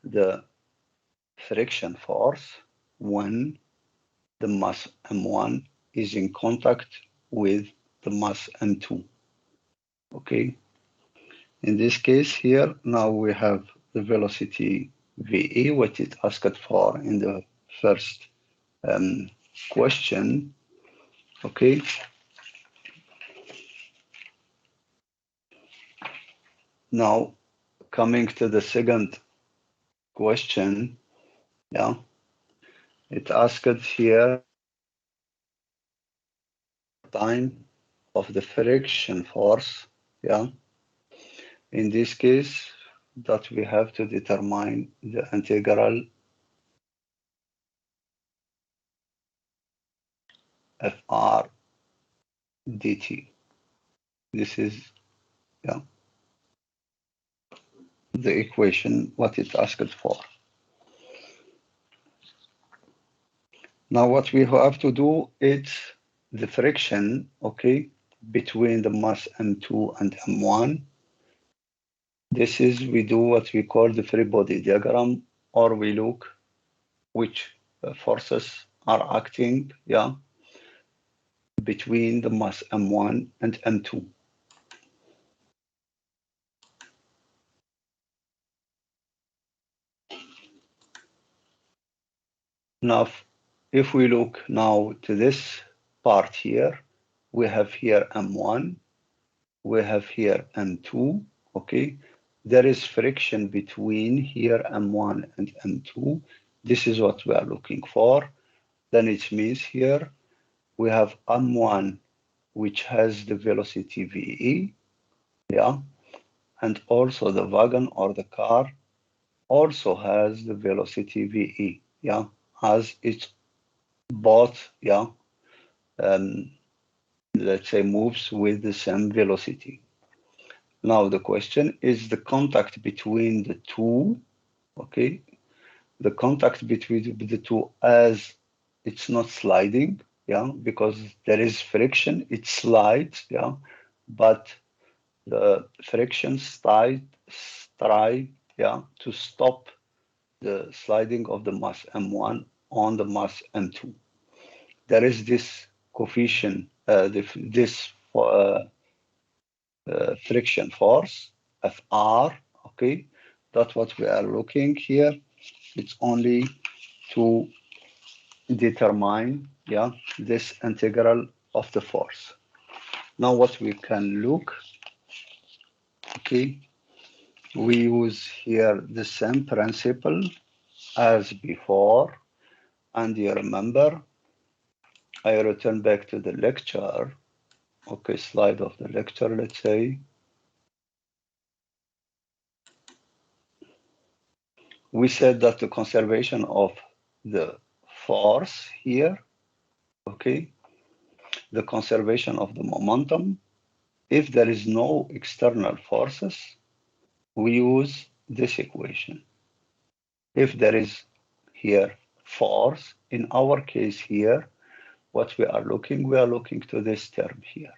the friction force when the mass M1 is in contact with the mass M2. Okay. In this case here, now we have the velocity VE, which is asked for in the first question. Okay. Now coming to the second question, yeah, it asked here time of the friction force, yeah. In this case, that we have to determine the integral Fr dt. This is, yeah, the equation what it asked for. Now what we have to do is the friction, okay, between the mass M2 and M1. This is, we do what we call the free body diagram, or we look which forces are acting, yeah, between the mass M1 and M2. Now, if we look now to this part here, we have here M1, we have here M2, okay? There is friction between here M1 and M2. This is what we are looking for. Then it means here we have M1, which has the velocity VE, yeah? And also the wagon or the car also has the velocity VE, yeah? As it's both, yeah, um, let's say moves with the same velocity. Now the question is the contact between the two, okay? The contact between the two as it's not sliding, yeah, because there is friction, it slides, yeah, but the friction strive, yeah, to stop the sliding of the mass M1 on the mass M2. There is this coefficient, this friction force, Fr, okay? That's what we are looking here. It's only to determine, yeah, this integral of the force. Now what we can look, okay, we use here the same principle as before, and you remember, I return back to the lecture, okay, slide of the lecture, let's say. We said that the conservation of the force here, okay, the conservation of the momentum, if there is no external forces, we use this equation. If there is here force, in our case here, what we are looking to this term here.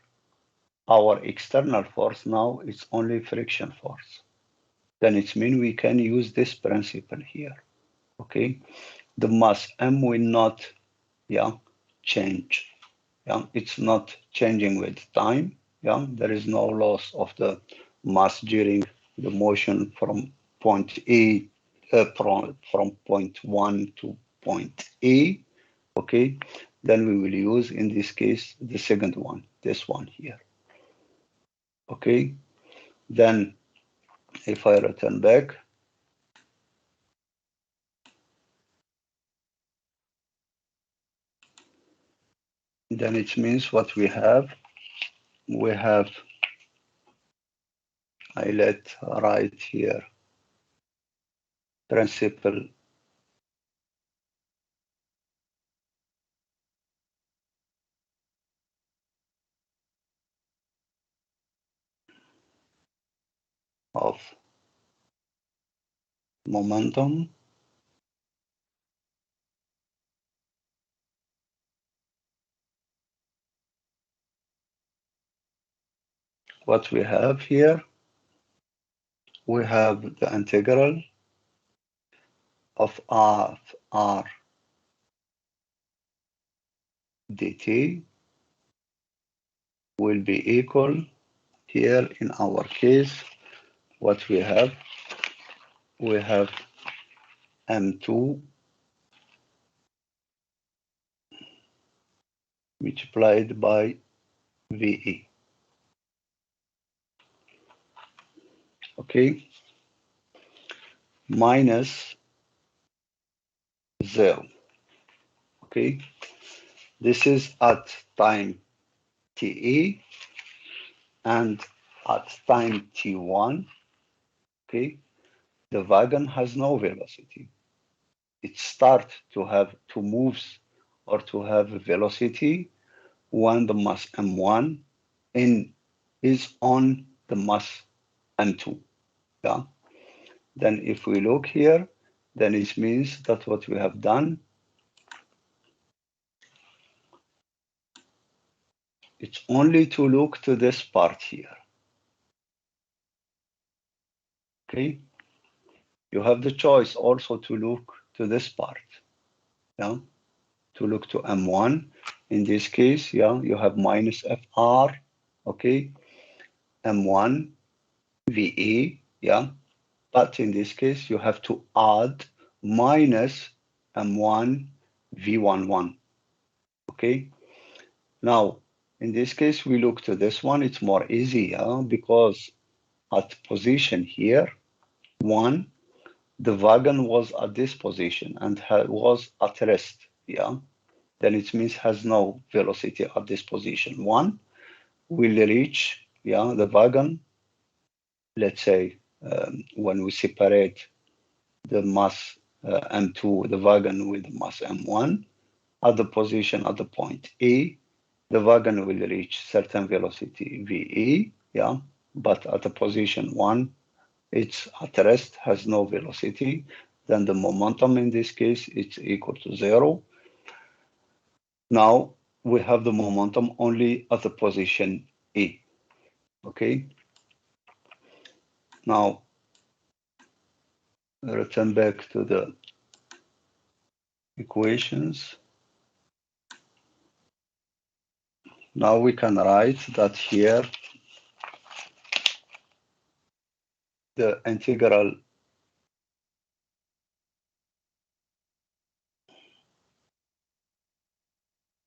Our external force now is only friction force. Then it means we can use this principle here, okay? The mass M will not, yeah, change. Yeah, it's not changing with time. Yeah, there is no loss of the mass during the motion from point A, from point one to point A. Okay, then we will use in this case the second one, this one here. Okay, then if I return back, then it means what we have, I let write here principle of momentum. What we have here, we have the integral of r dt will be equal, here in our case, what we have m2 multiplied by ve, okay, minus 0, okay. This is at time te and at time t1, okay. The wagon has no velocity. It starts to move or to have velocity when the mass m1 is on the mass M2. Yeah. Then if we look here, then it means that what we have done, it's only to look to this part here. Okay. You have the choice also to look to this part. Yeah. To look to M1. In this case, yeah, you have minus FR. Okay. M1 VA. Yeah. But in this case, you have to add minus M1 V11. Okay. Now, in this case, we look to this one. It's more easy, yeah, because at position here, 1, the wagon was at this position and was at rest, yeah. Then it means has no velocity at this position. 1 will reach, yeah, the wagon, let's say, when we separate the mass M2, the wagon with mass M1, at the position at the point A, the wagon will reach certain velocity VE, yeah, but at a position 1, it's at rest, has no velocity, then the momentum in this case it's equal to 0. Now we have the momentum only at the position A. Okay. Now return back to the equations. Now we can write that here the integral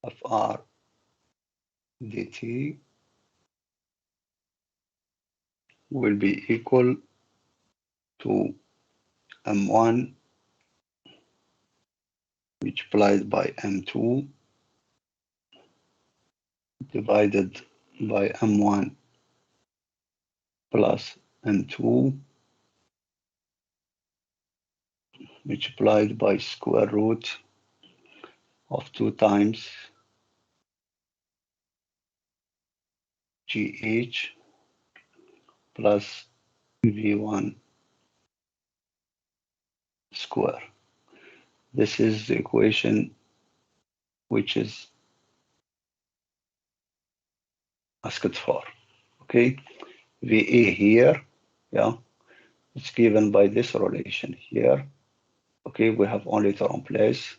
of R dt will be equal to M1 multiplied by M2 divided by M1 plus M2 multiplied by square root of 2 times GH plus V1 square. This is the equation which is asked for. Okay, VA here, yeah, it's given by this relation here. Okay, we have only to replace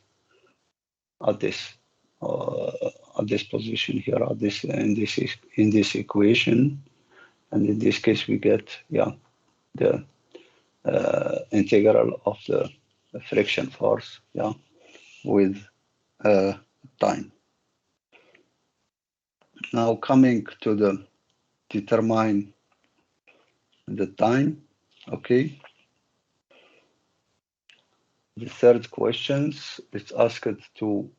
at this at this position here, at this in this equation, and in this case we get, yeah, the integral of the friction force, yeah, with time. Now coming to the determine the time, okay. The third questions is asked to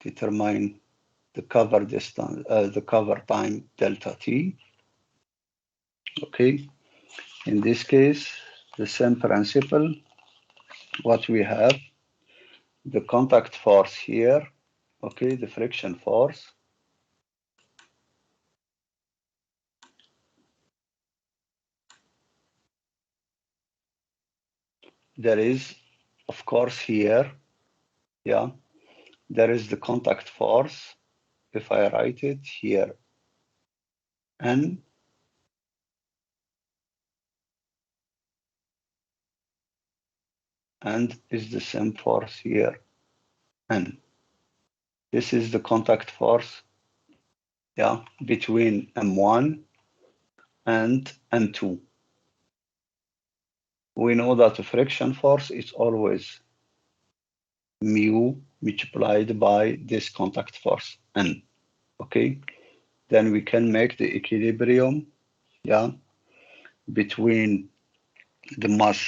determine the cover distance, the cover time delta t. Okay, in this case, the same principle. What we have, the contact force here, okay, the friction force. There is, of course, here, yeah, there is the contact force. If I write it here, N, and is the same force here, N. This is the contact force, yeah, between M1 and M2. We know that the friction force is always mu multiplied by this contact force, N. Okay, then we can make the equilibrium, yeah, between the mass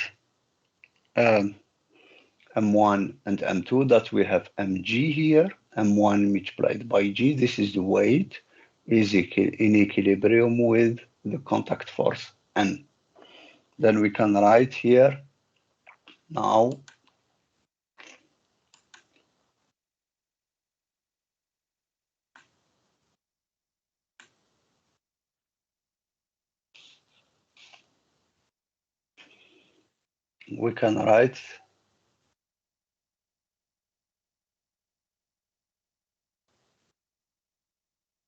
M1 and M2, that we have mg here, M1 multiplied by g, this is the weight, is in equilibrium with the contact force N. Then we can write here now we can write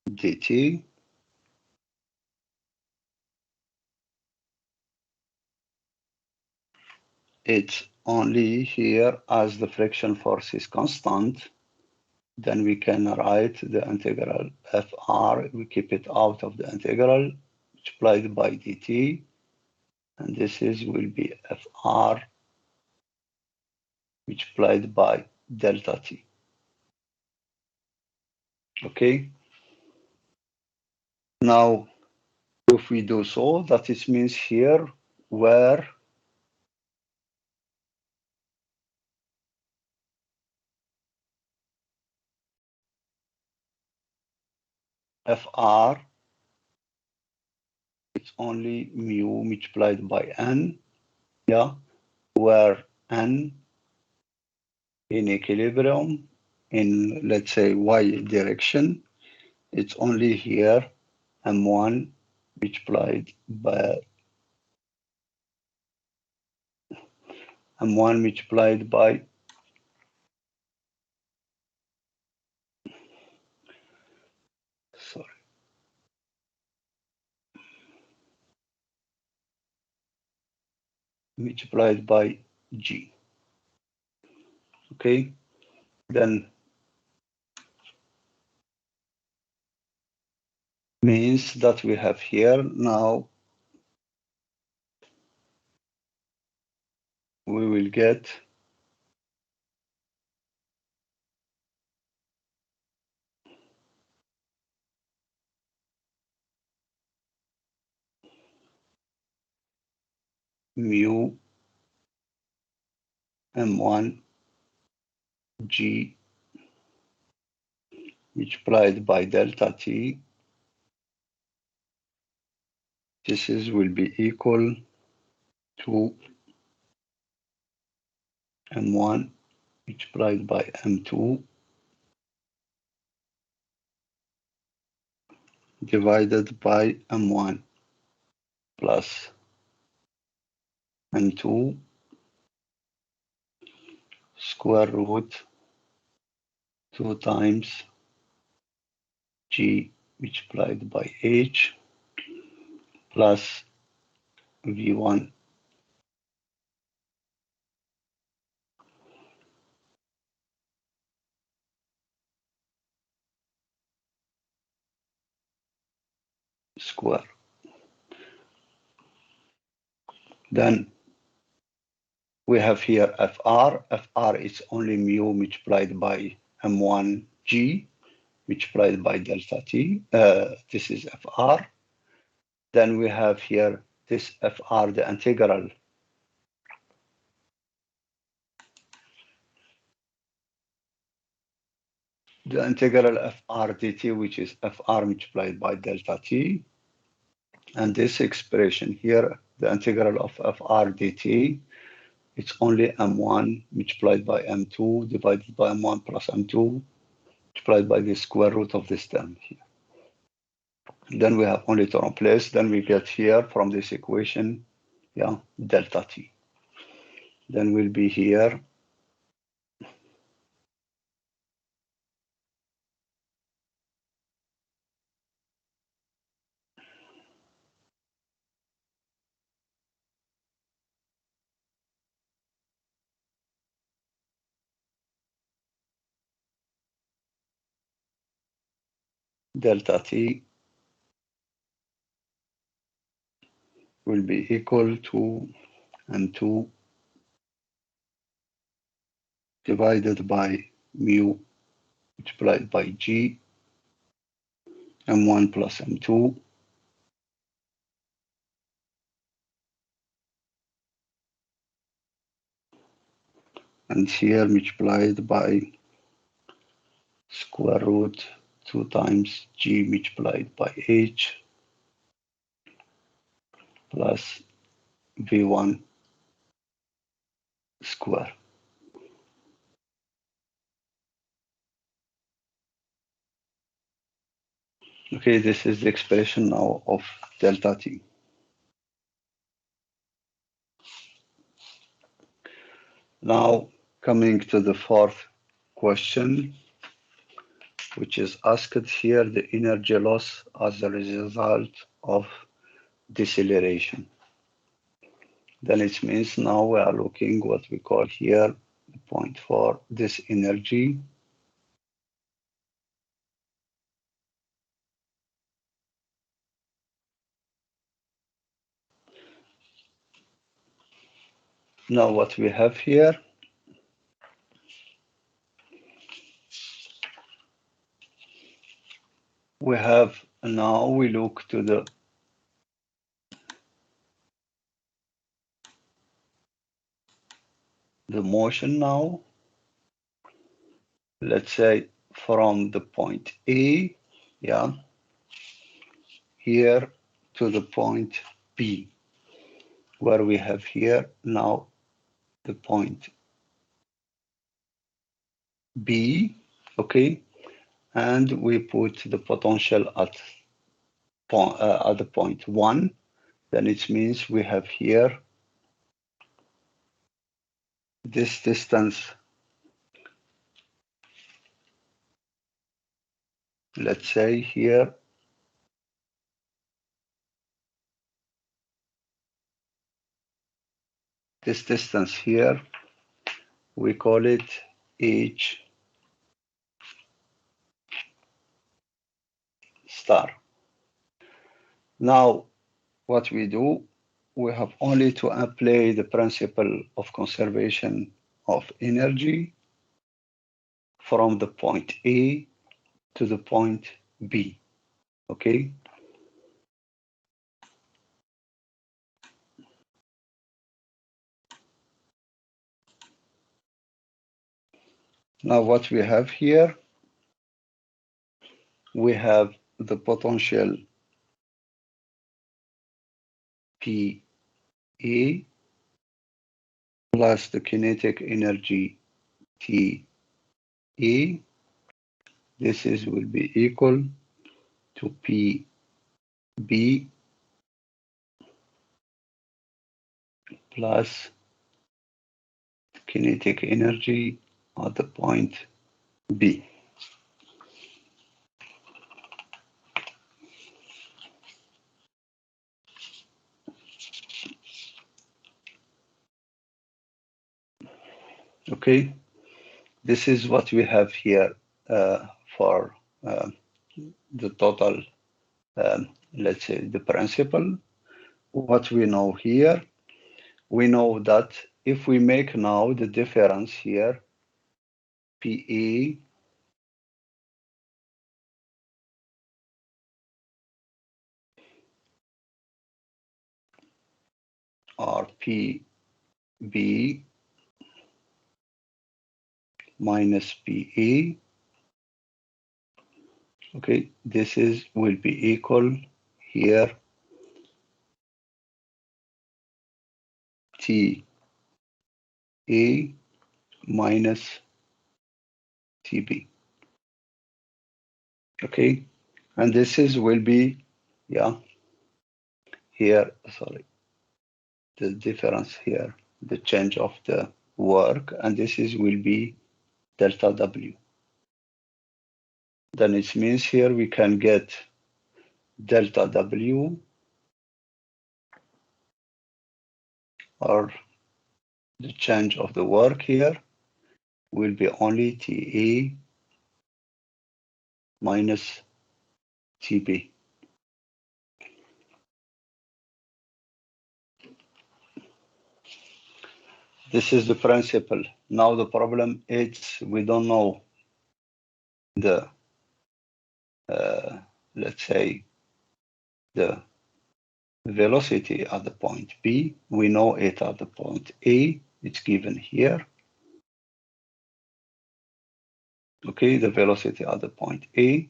dt it's only here as the friction force is constant, then we can write the integral Fr, we keep it out of the integral, multiplied by dt, and this is will be Fr multiplied by delta t. Okay, now if we do so, that it means here where Fr it's only mu multiplied by n, yeah, where n in equilibrium in, let's say, y direction, it's only here m1 multiplied by m1 multiplied by, sorry, multiplied by g. Okay, then means that we have here now we will get mu m1 g multiplied by delta t. This is will be equal to m1 multiplied by m2 divided by m1 plus m2 square root 2 times g multiplied by h plus v1 square. Then we have here Fr. Fr is only mu multiplied by m1 g multiplied by delta t. This is Fr. Then we have here this Fr, the integral. The integral Fr dt, which is Fr multiplied by delta t. And this expression here, the integral of Fr dt, it's only m1 multiplied by m2 divided by m1 plus m2 multiplied by the square root of this term here. Then we have only to replace, then we get here from this equation, yeah, delta t. Then will be here delta t will be equal to m2 divided by mu multiplied by g, m1 plus m2, and here multiplied by square root 2 times g multiplied by h plus v1 square. Okay, this is the expression now of delta t. Now, coming to the fourth question, which is asked here, the energy loss as a result of deceleration. Then it means now we are looking what we call here point for this energy. Now what we have here, we have now we look to the motion now. Let's say from the point A, yeah, here to the point B, where we have here now the point B, okay, and we put the potential at the point 1, then it means we have here this distance, let's say here, this distance here, we call it H star. Now, what we do, we have only to apply the principle of conservation of energy from the point A to the point B, okay? Now what we have here, we have the potential PA plus the kinetic energy TA. This is will be equal to PB plus kinetic energy at the point B. Okay, this is what we have here for the total, let's say, the principle. What we know here, we know that if we make now the difference here, PA or PB minus PA, okay, this is will be equal here TA minus TB, okay, and this is will be, yeah, here, sorry, the difference here, the change of the work, and this is will be delta W. Then it means here we can get delta W or the change of the work here will be only TA minus TB. This is the principle. Now the problem is we don't know the, let's say, the velocity at the point B. We know it at the point A. It's given here. Okay, the velocity at the point A.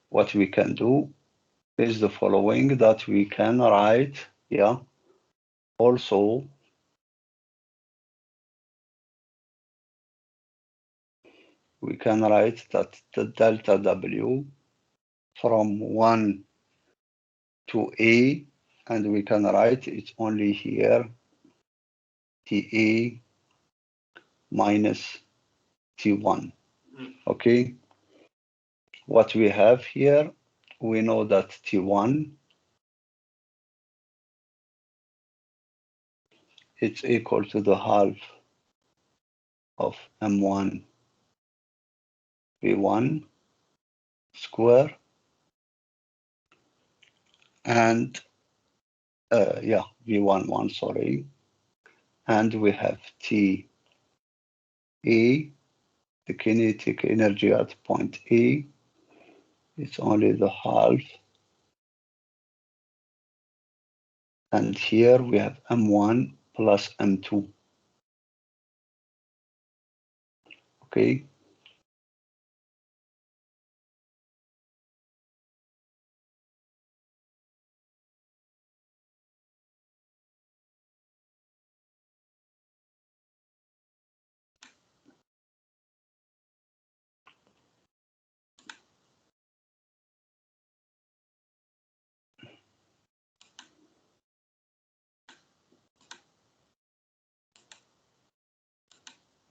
What we can do is the following, that we can write, yeah, also we can write that the delta W from 1 to A, and we can write it's only here TA minus T1. Okay, what we have here, we know that T1 it's equal to the half of M1 V1 square, and V11, sorry, and we have T E, the kinetic energy at point E, it's only the half, and here we have M1 plus M2, okay?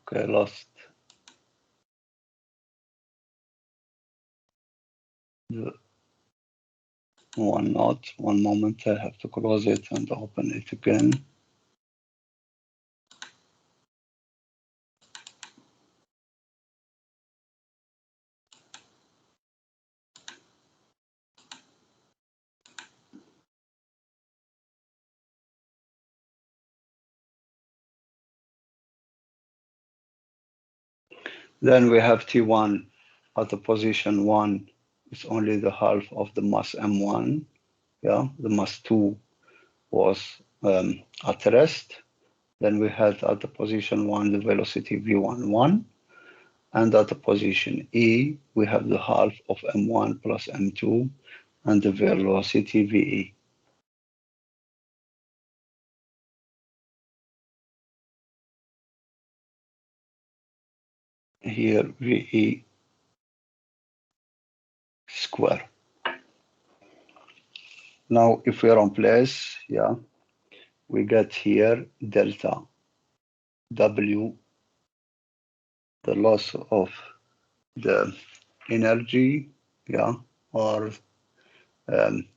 Okay, lost the one note, one moment, I have to close it and open it again. Then we have T1 at the position 1. It's only the half of the mass M1. Yeah, the mass 2 was at rest. Then we had at the position 1 the velocity V11. And at the position E, we have the half of M1 plus M2 and the velocity VE. Here VE square. Now, if we are on place, yeah, we get here delta W, the loss of the energy, yeah, or um,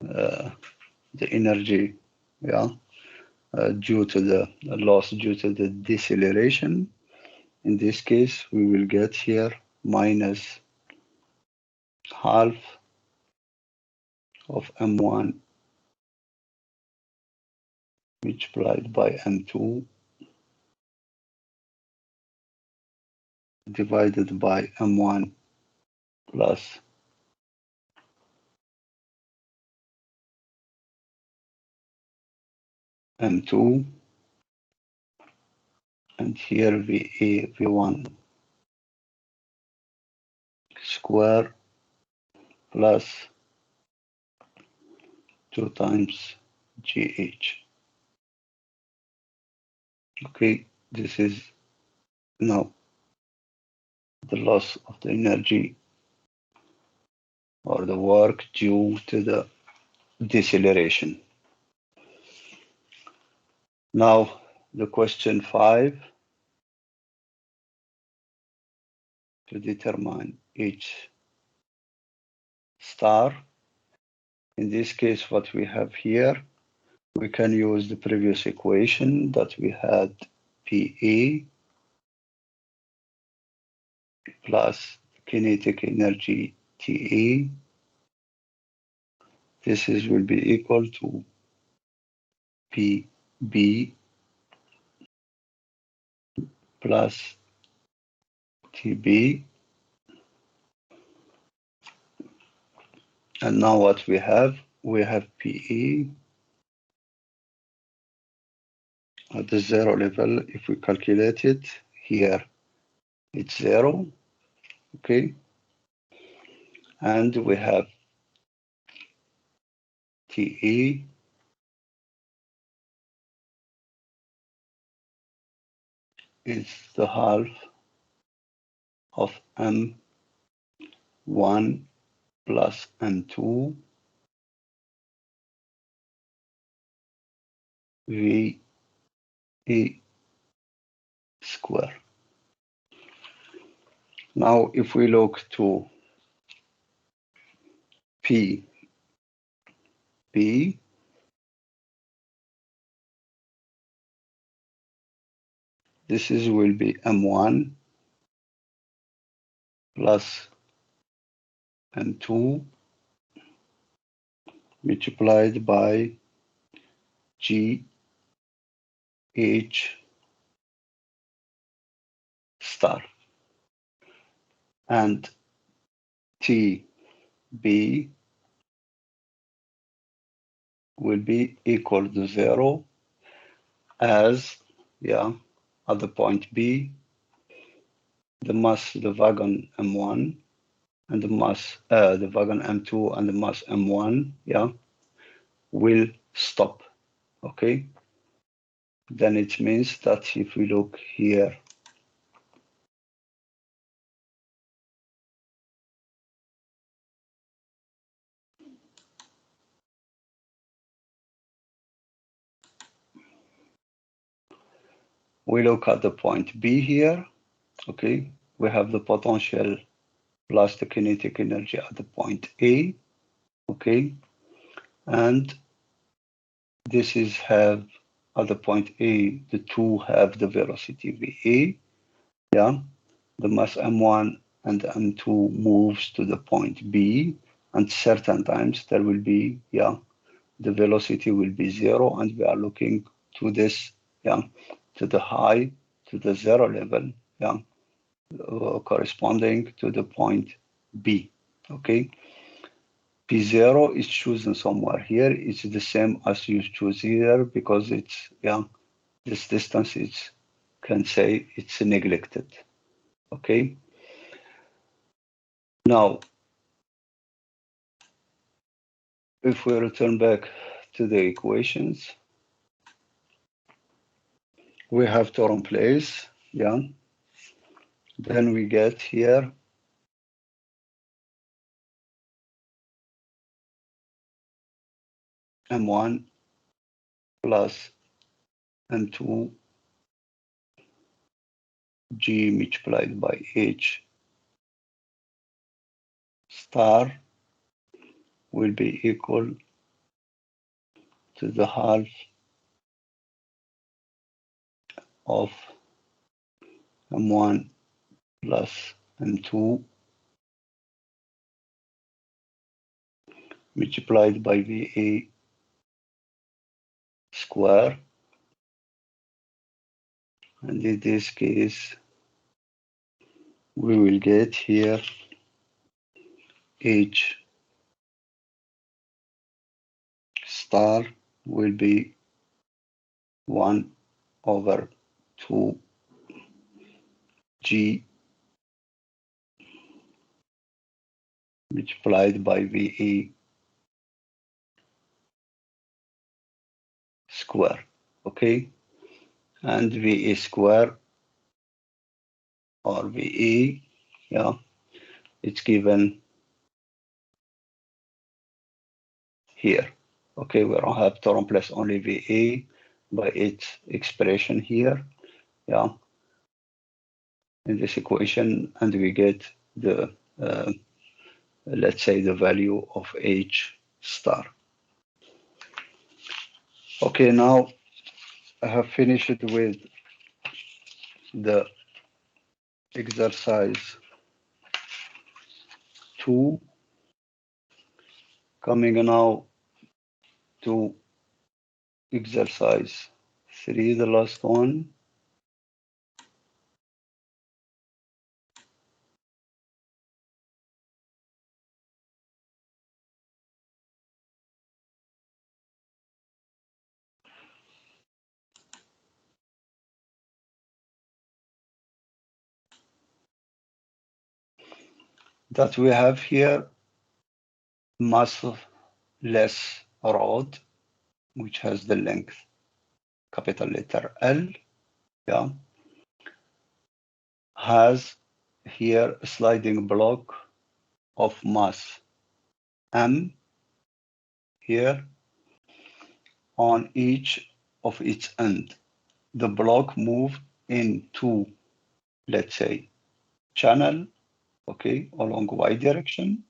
the energy, yeah, due to the loss due to the deceleration. In this case, we will get here minus half of M1 multiplied by M2 divided by M1 plus M2, and here VA V1 square plus 2 times GH. Okay, this is now the loss of the energy or the work due to the deceleration. Now, the question 5, to determine each star. In this case, what we have here, we can use the previous equation that we had PE plus kinetic energy TE. This is will be equal to PB plus TB. And now what we have PE at the zero level. If we calculate it here, it's 0, okay? And we have TE is the half of M1 plus M2 VE square. Now, if we look to P, this will be M1 plus M2 multiplied by GH star, and TB will be equal to 0 as, at the point B, the mass, the wagon M1, and the mass, the wagon M2 and the mass M1, will stop, okay? Then it means that if we look here, we look at the point B here, okay? We have the potential plus the kinetic energy at the point A, okay? And this is have at the point A, the two have the velocity VA, the mass M1 and M2 moves to the point B, and certain times there will be, the velocity will be 0, and we are looking to this, to the high, to the 0 level, corresponding to the point B, okay? P0 is chosen somewhere here. It's the same as you choose here because it's, this distance is, can say it's neglected, okay? Now, if we return back to the equations, we have to replace, then we get here M1 plus M2 G multiplied by H star will be equal to the half of M1 plus M2 multiplied by VA square, and in this case we will get here H star will be 1 over 2 G multiplied by VA square, okay? And VA square or VA, it's given here. Okay, we don't have to replace only VA by its expression here, in this equation, and we get the, let's say, the value of H star. Okay, now I have finished with the exercise 2, coming now to exercise 3, the last one. That we have here massless rod, which has the length capital letter L, has here a sliding block of mass M here on each of its end. The block moved in two, let's say, channel, okay, along y direction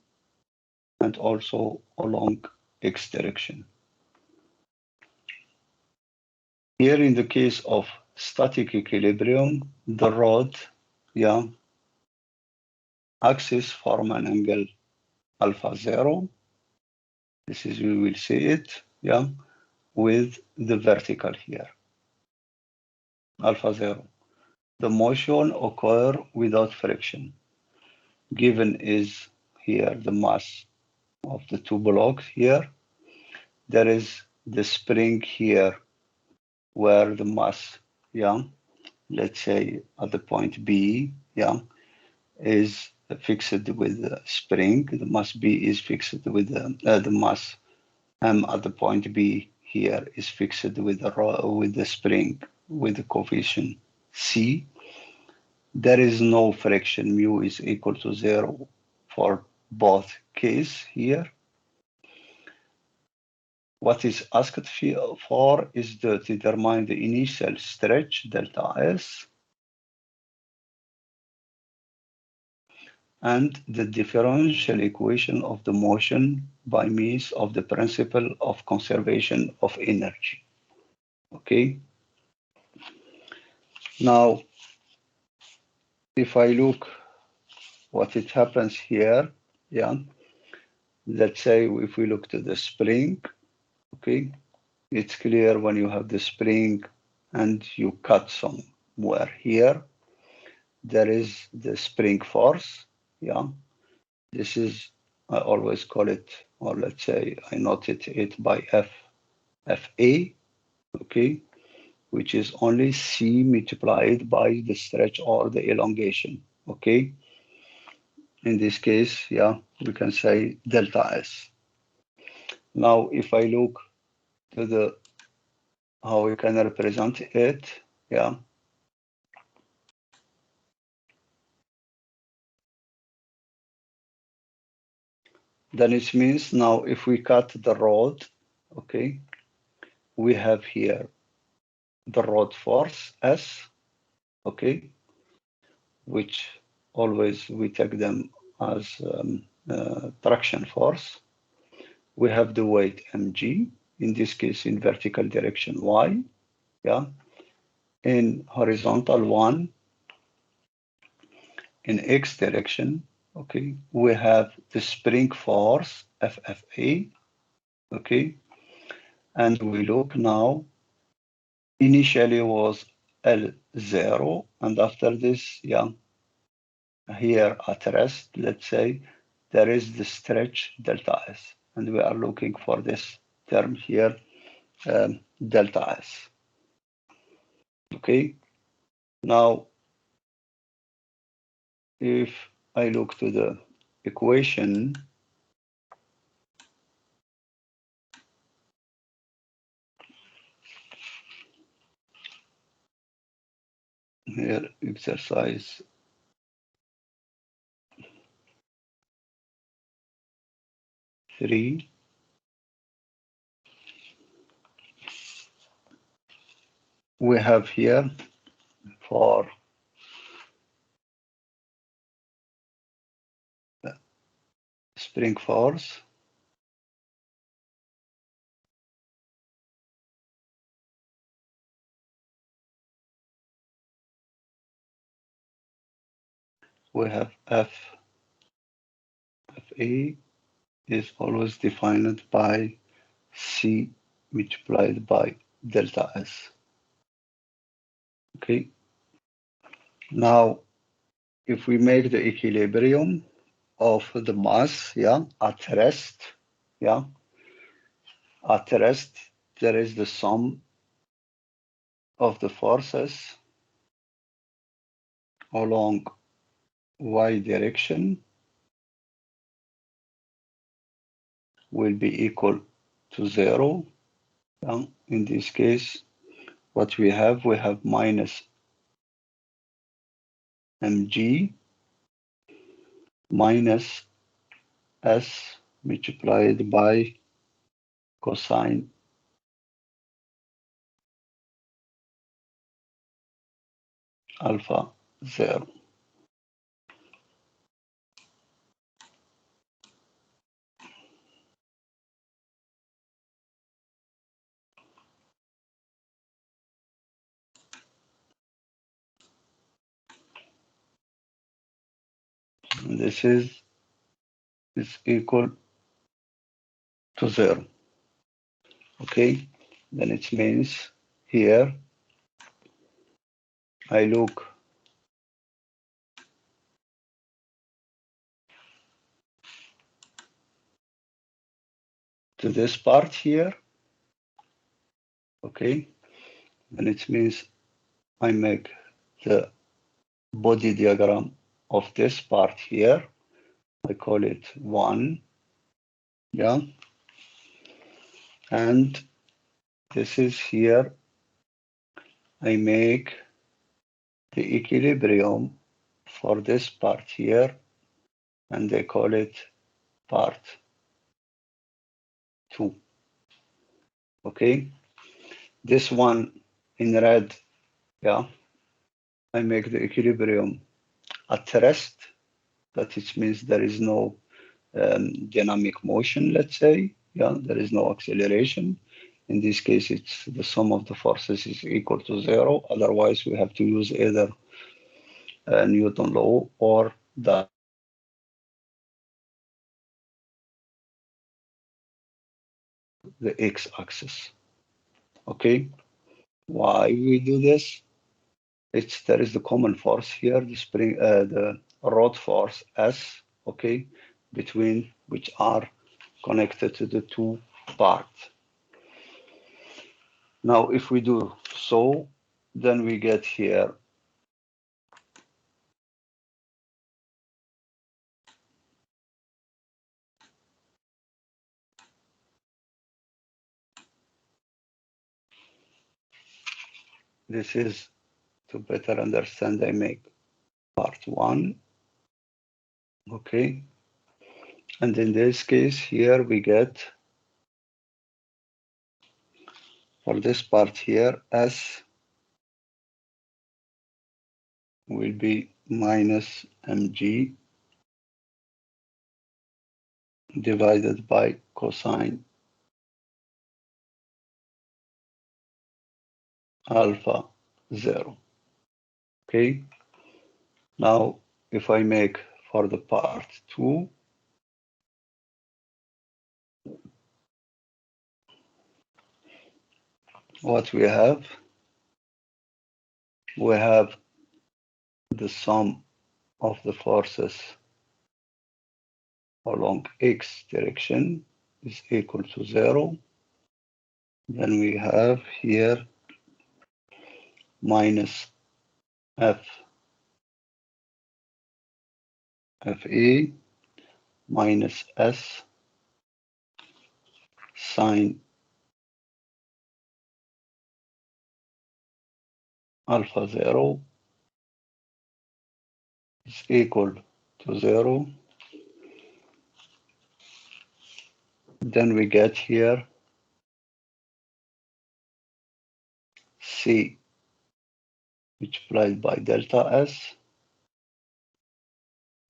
and also along x direction. Here in the case of static equilibrium, the rod, yeah, axis form an angle alpha 0. This is, we will see it, yeah, with the vertical here, alpha 0. The motion occur without friction. Given is here the mass of the two blocks here. There is the spring here where the mass, yeah, let's say at the point B, yeah, is fixed with the spring. The mass B is fixed with the mass M at the point B here is fixed with the spring with the coefficient C. There is no friction. Mu is equal to 0 for both case here. What is asked for is to determine the initial stretch delta S and the differential equation of the motion by means of the principle of conservation of energy. Okay. Now, if I look what it happens here, yeah, let's say if we look to the spring, okay, it's clear when you have the spring and you cut somewhere here, there is the spring force, yeah. This is, I always call it, or let's say I noted it by FA, okay, which is only C multiplied by the stretch or the elongation, okay? In this case, yeah, we can say delta S. Now, if I look to the how we can represent it, yeah, then it means now if we cut the rod, okay, we have here the rod force S, okay, which always we take them as traction force. We have the weight mg, in this case in vertical direction y, yeah. In horizontal one, in x direction, okay, we have the spring force FFA, okay, and we look now, initially was L0, and after this, yeah, here at rest, let's say, there is the stretch delta S, and we are looking for this term here, delta S. Okay, now if I look to the equation, here exercise 3, we have here for spring force, we have FA is always defined by C multiplied by delta S. Okay, now if we make the equilibrium of the mass, yeah, at rest, yeah, at rest, there is the sum of the forces along y direction will be equal to 0. In this case, what we have minus mg minus s multiplied by cosine alpha 0. And this is equal to 0. Okay, then it means here I look to this part here. Okay, and it means I make the body diagram of this part here. I call it 1. Yeah, and this is here. I make the equilibrium for this part here, and they call it part 2. Okay, this one in red, yeah, I make the equilibrium at rest. That it means there is no dynamic motion, let's say. Yeah, there is no acceleration. In this case, it's the sum of the forces is equal to 0. Otherwise, we have to use either Newton law or the x-axis. Okay, why we do this? There is the common force here, the rod force S. Okay, between which are connected to the two parts. Now, if we do so, then we get here this is to better understand, I make part 1. Okay, and in this case here we get for this part here S will be minus mg divided by cosine alpha 0. Okay, now if I make for the part 2, what we have the sum of the forces along x direction is equal to 0. Then we have here minus f Fa minus S sine alpha 0 is equal to 0. Then we get here C multiplied by delta S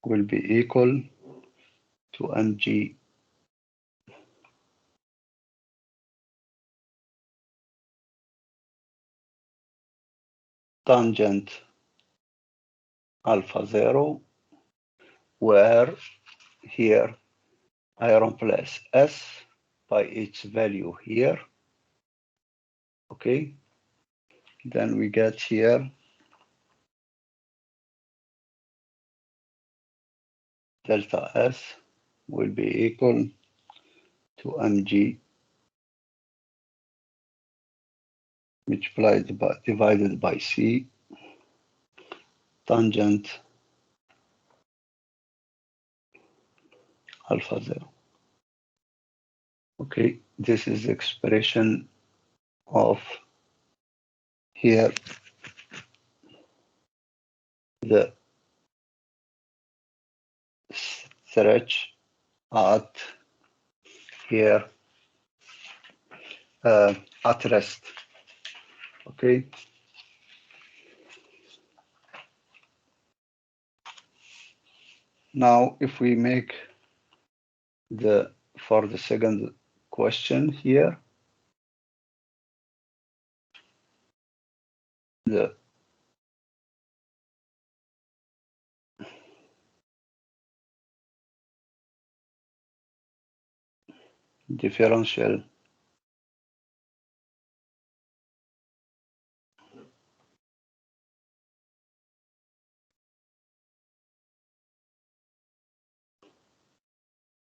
will be equal to mg tangent alpha 0, where here I replace S by its value here. Okay, then we get here delta S will be equal to mg divided by C tangent alpha 0. Okay, this is the expression of here the stretch at here at rest. Okay, Now, if we make for the second question here, the differential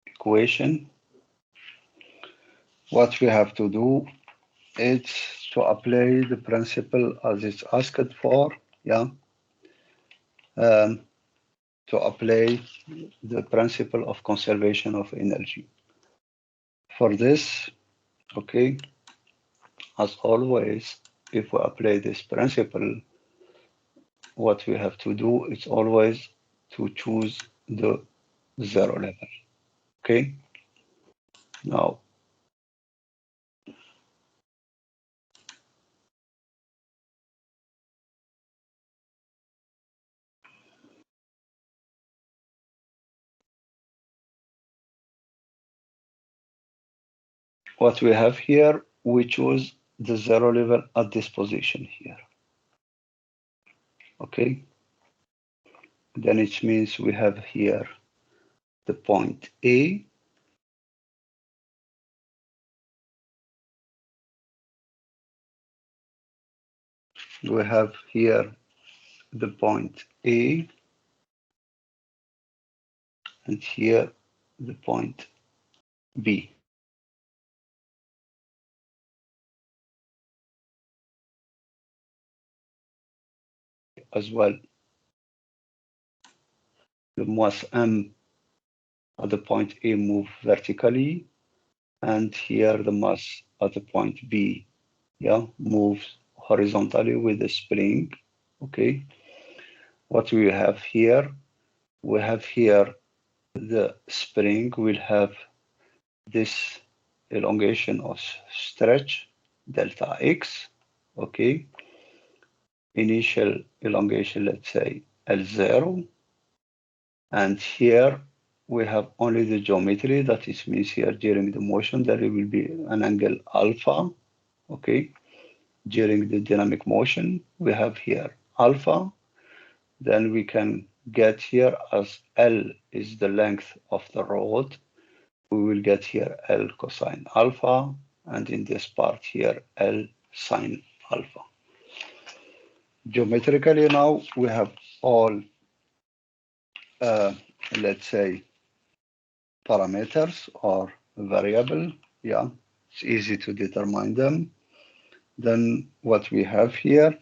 equation, what we have to do is to apply the principle as it's asked for, yeah, um, to apply the principle of conservation of energy. For this, okay, as always, if we apply this principle, what we have to do is always to choose the zero level, okay? Now, what we have here, we choose the zero level at this position here, okay? Then it means we have here the point A, we have here the point A, and here the point B. As well, the mass M at the point A move vertically, and here the mass at the point B, yeah, moves horizontally with the spring. Okay, what we have here, we have here the spring will have this elongation or stretch delta x. Okay, initial elongation, let's say L0, and here we have only the geometry, that is means here during the motion there will be an angle alpha. Okay, during the dynamic motion we have here alpha. Then we can get here, as L is the length of the rod, we will get here L cosine alpha, and in this part here L sine alpha. Geometrically now we have all uh, let's say parameters or variable. Yeah, it's easy to determine them. Then what we have here,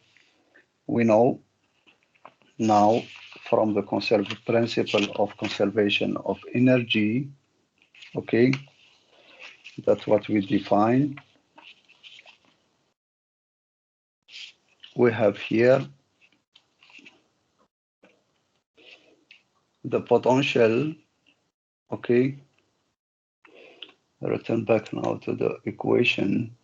we know now from the principle of conservation of energy, okay, that's what we define. We have here the potential, okay, return back now to the equation.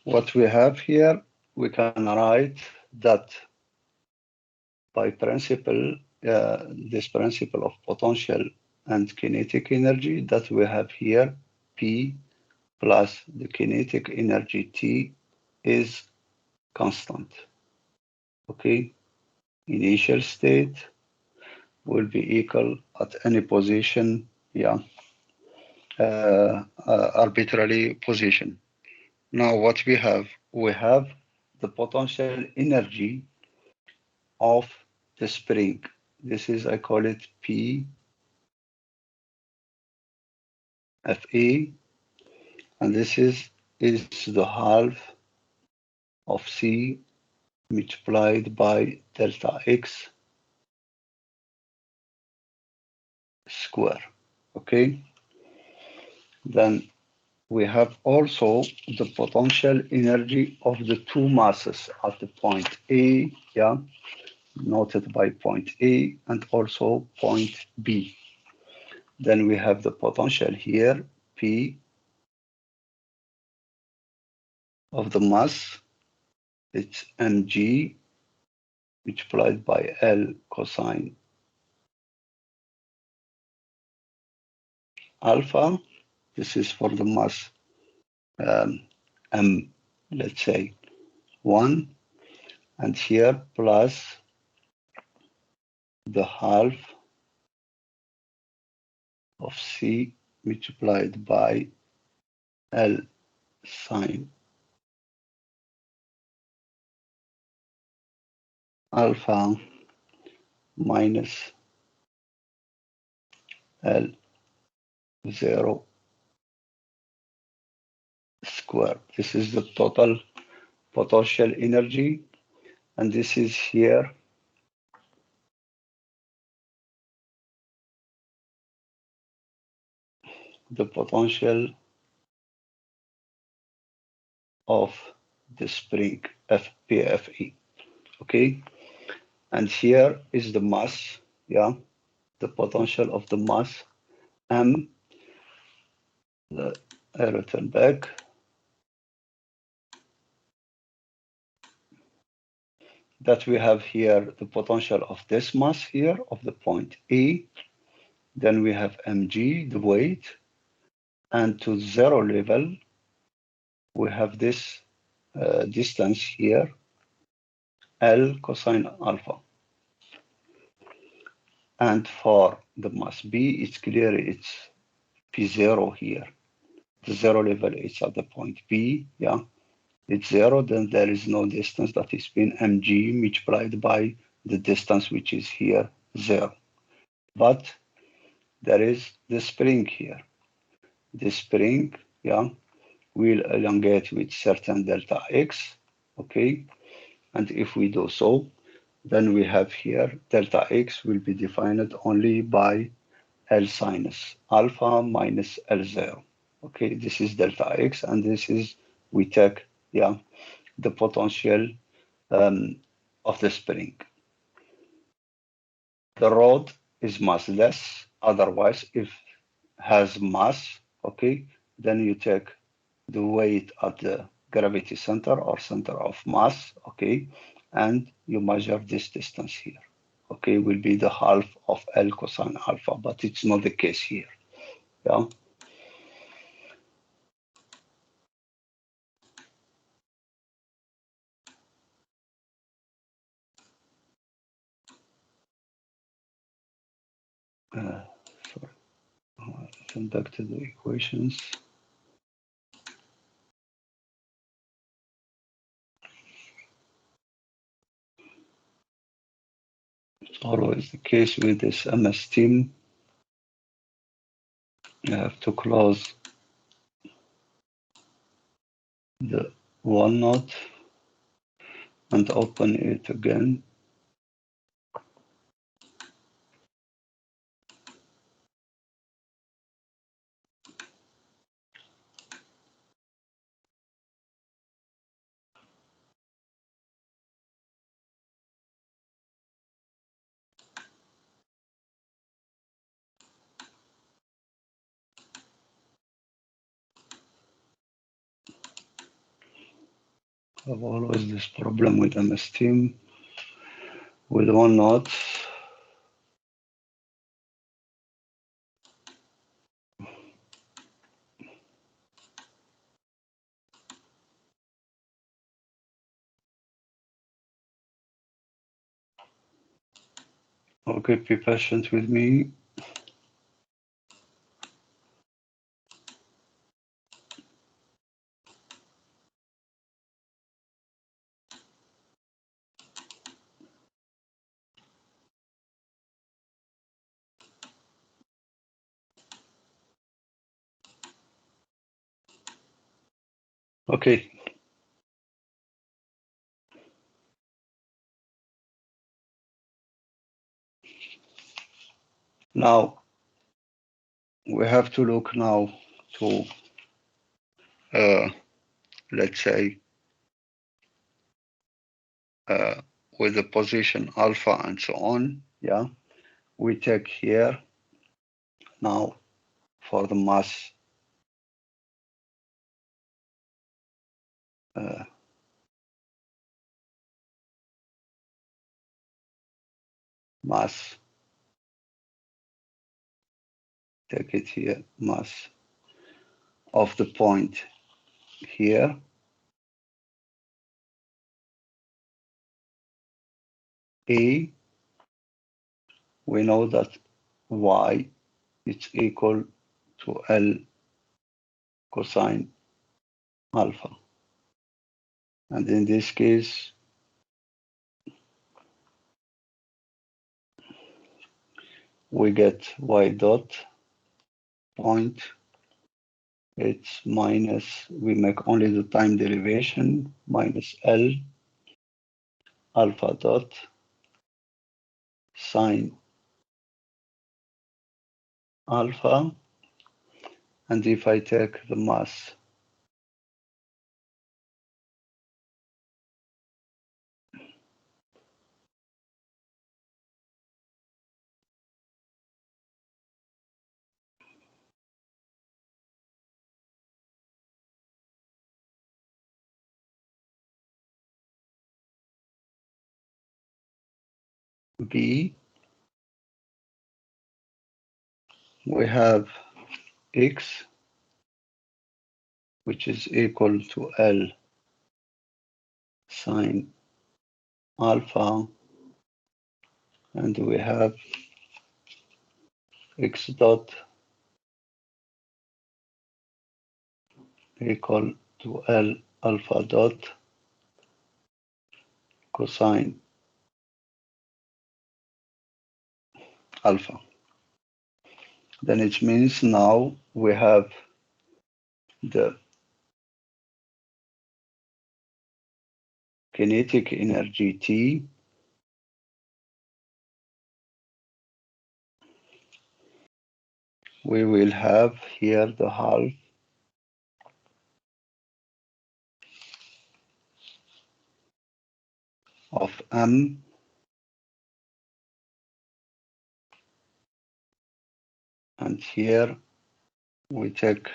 What we have here, we can write that by principle, this principle of potential and kinetic energy, that we have here, P plus the kinetic energy T is constant. Okay, initial state will be equal at any position, yeah, arbitrary position. Now what we have the potential energy of the spring. This is, I call it P FA, and this is the half of C multiplied by delta X square. Okay, then we have also the potential energy of the two masses at the point A, yeah, noted by point A and also point B. Then we have the potential here, P of the mass, it's mg multiplied by L cosine alpha. This is for the mass m, let's say 1, and here plus the half of C multiplied by L sine alpha minus L0 squared. This is the total potential energy, and this is here the potential of the spring FPFE. Okay, and here is the mass, yeah, the potential of the mass M. I return back. That we have here the potential of this mass here of the point E. Then we have mg, the weight, and to zero level, we have this distance here, L cosine alpha. And for the mass B, it's clear it's P0 here. The zero level is at the point B, yeah. It's zero, then there is no distance that is been mg multiplied by the distance which is here, zero. But there is the spring here. The spring, yeah, will elongate with certain delta x, okay? And if we do so, then we have here delta x will be defined only by L sinus alpha minus L0. Okay, this is delta x, and this is, we take, yeah, the potential of the spring. The rod is massless, otherwise, if has mass, okay, then you take the weight at the gravity center or center of mass, okay, and you measure this distance here, okay, will be the half of L cosine alpha, but it's not the case here, yeah. Sorry, come back to the equations. It's always the case with this MS team. You have to close the OneNote and open it again. I have always this problem with MS Team with OneNote. Okay, be patient with me. Okay, now we have to look now to, let's say, with the position alpha and so on. Yeah, we take here now for the mass uh, mass, take it here, mass of the point here, A, we know that Y is equal to L cosine alpha. And in this case, we get Y dot point. It's minus, we make only the time derivation, minus L alpha dot sine alpha. And if I take the mass B, we have X, which is equal to L sine alpha, and we have X dot equal to L alpha dot cosine alpha. Then it means now we have the kinetic energy T we will have here the half of M, and here we take,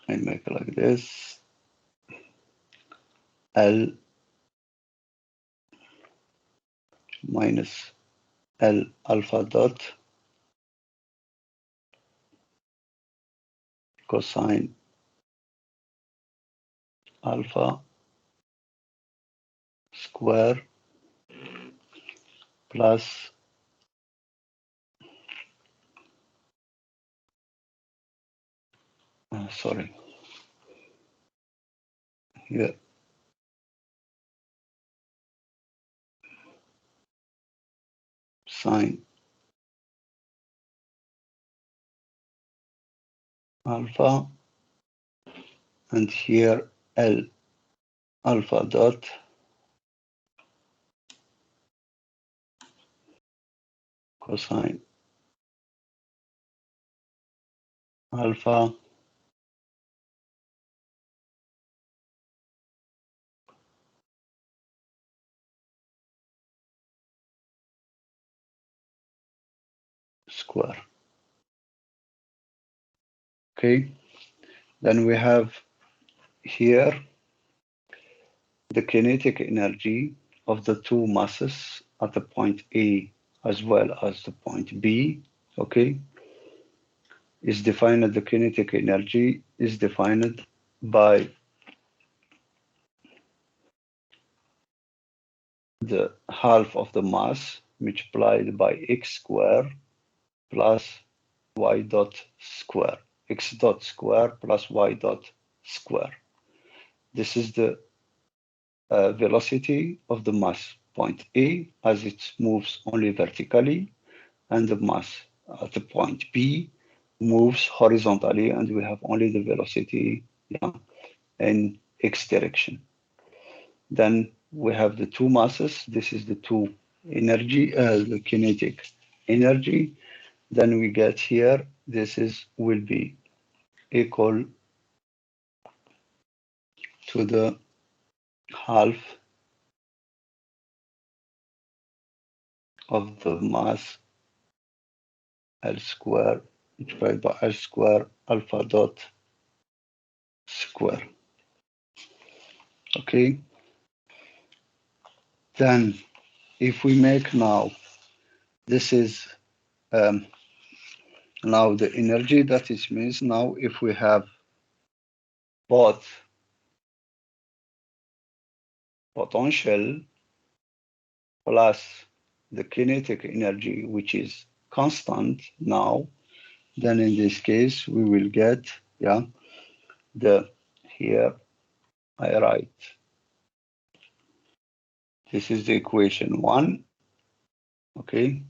I make like this, L minus L alpha dot cosine alpha square plus, sorry, here sine alpha, and here L alpha dot cosine alpha square. Okay, then we have here the kinetic energy of the two masses at the point A as well as the point B, okay, is defined, the kinetic energy is defined by the half of the mass multiplied by x square plus y dot square, x dot square plus y dot square. This is the velocity of the mass point A as it moves only vertically, and the mass at the point B moves horizontally, and we have only the velocity, yeah, in x direction. Then we have the two masses. This is the two energy, the kinetic energy. Then we get here, this is will be equal to the half of the mass L square divided by L square alpha dot square. Okay, then if we make now, this is now the energy, that it means now if we have both potential plus the kinetic energy, which is constant now, then in this case we will get, yeah, the, here I write, this is the equation 1, okay,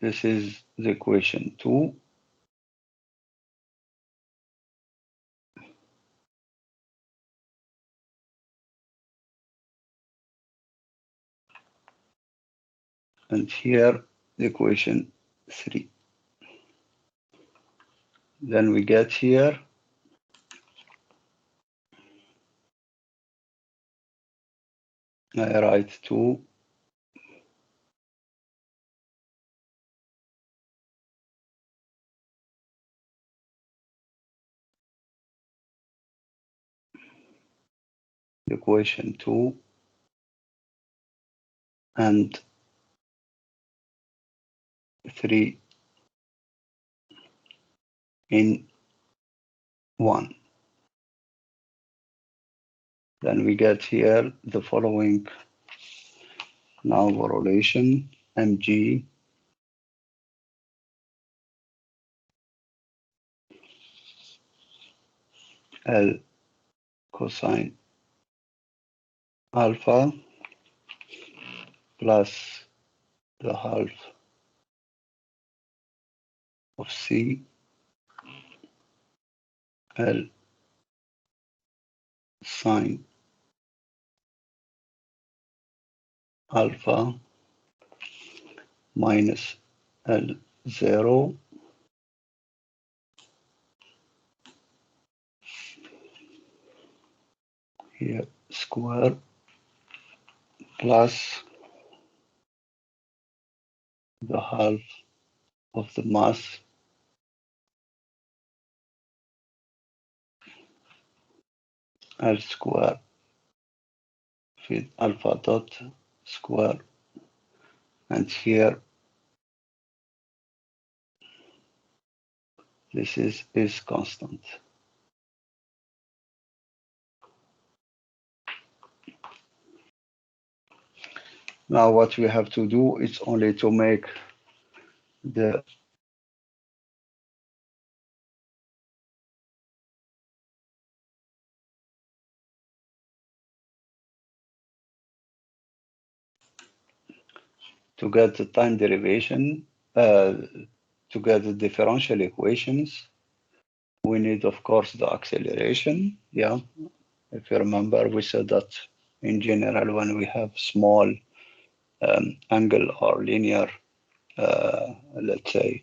this is the equation 2, and here the equation 3. Then we get here I write 2 equation 2 and 3 in 1. Then we get here the following now relation mg L cosine alpha plus the half of C L sine alpha minus L0 here square plus the half of the mass L square with alpha dot square, and here this is constant. Now what we have to do is only to make the to get the time derivation, to get the differential equations, we need, of course, the acceleration. Yeah, if you remember, we said that in general, when we have small angle or linear, let's say,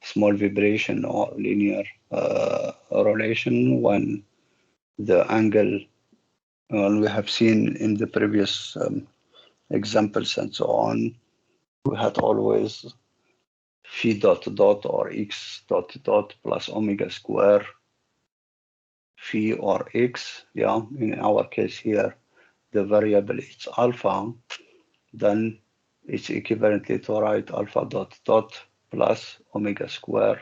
small vibration or linear relation, when the angle, we have seen in the previous examples and so on, we had always phi dot dot or x dot dot plus omega square phi or x. Yeah, in our case here, the variable is alpha, then it's equivalently to write alpha dot dot plus omega square.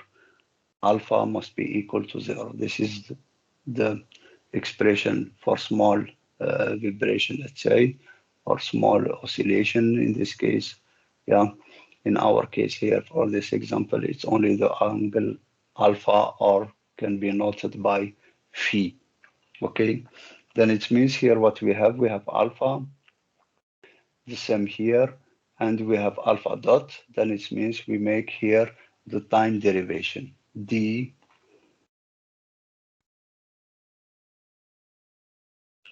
Alpha must be equal to 0. This is the expression for small vibration, let's say, or small oscillation in this case. Yeah, in our case here, for this example, it's only the angle alpha, or can be noted by phi. Okay, then it means here what we have alpha, the same here, and we have alpha dot, then it means we make here the time derivation, d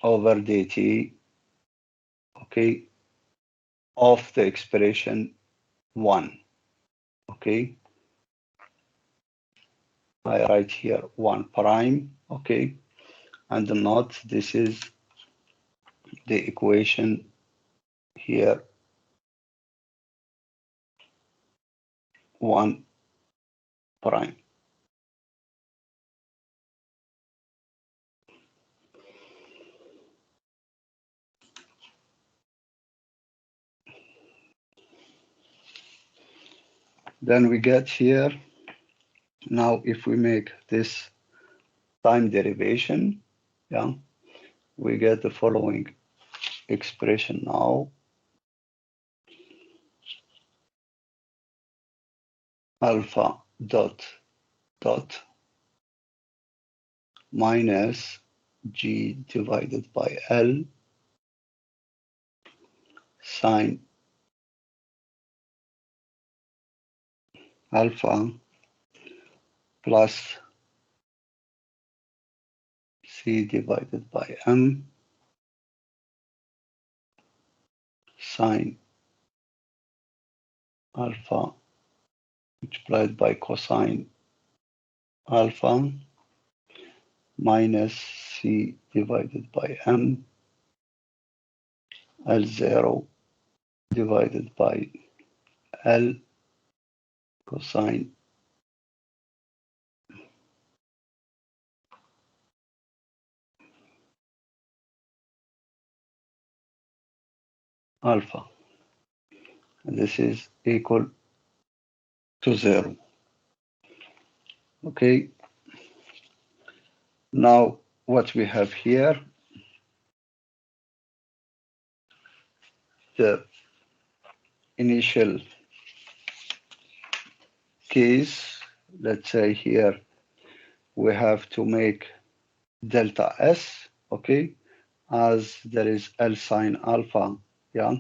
over dt, okay, of the expression 1, okay, I write here 1 prime, okay, and note this is the equation here 1 prime. Then we get here, now if we make this time derivation, yeah, we get the following expression now. Alpha dot minus G divided by L sine alpha plus C divided by M sine alpha multiplied by cosine alpha minus C divided by M L0 divided by L cosine alpha. And this is equal to 0. Okay, now what we have here, the initial case, let's say here we have to make delta S, okay, as there is L sine alpha, yeah,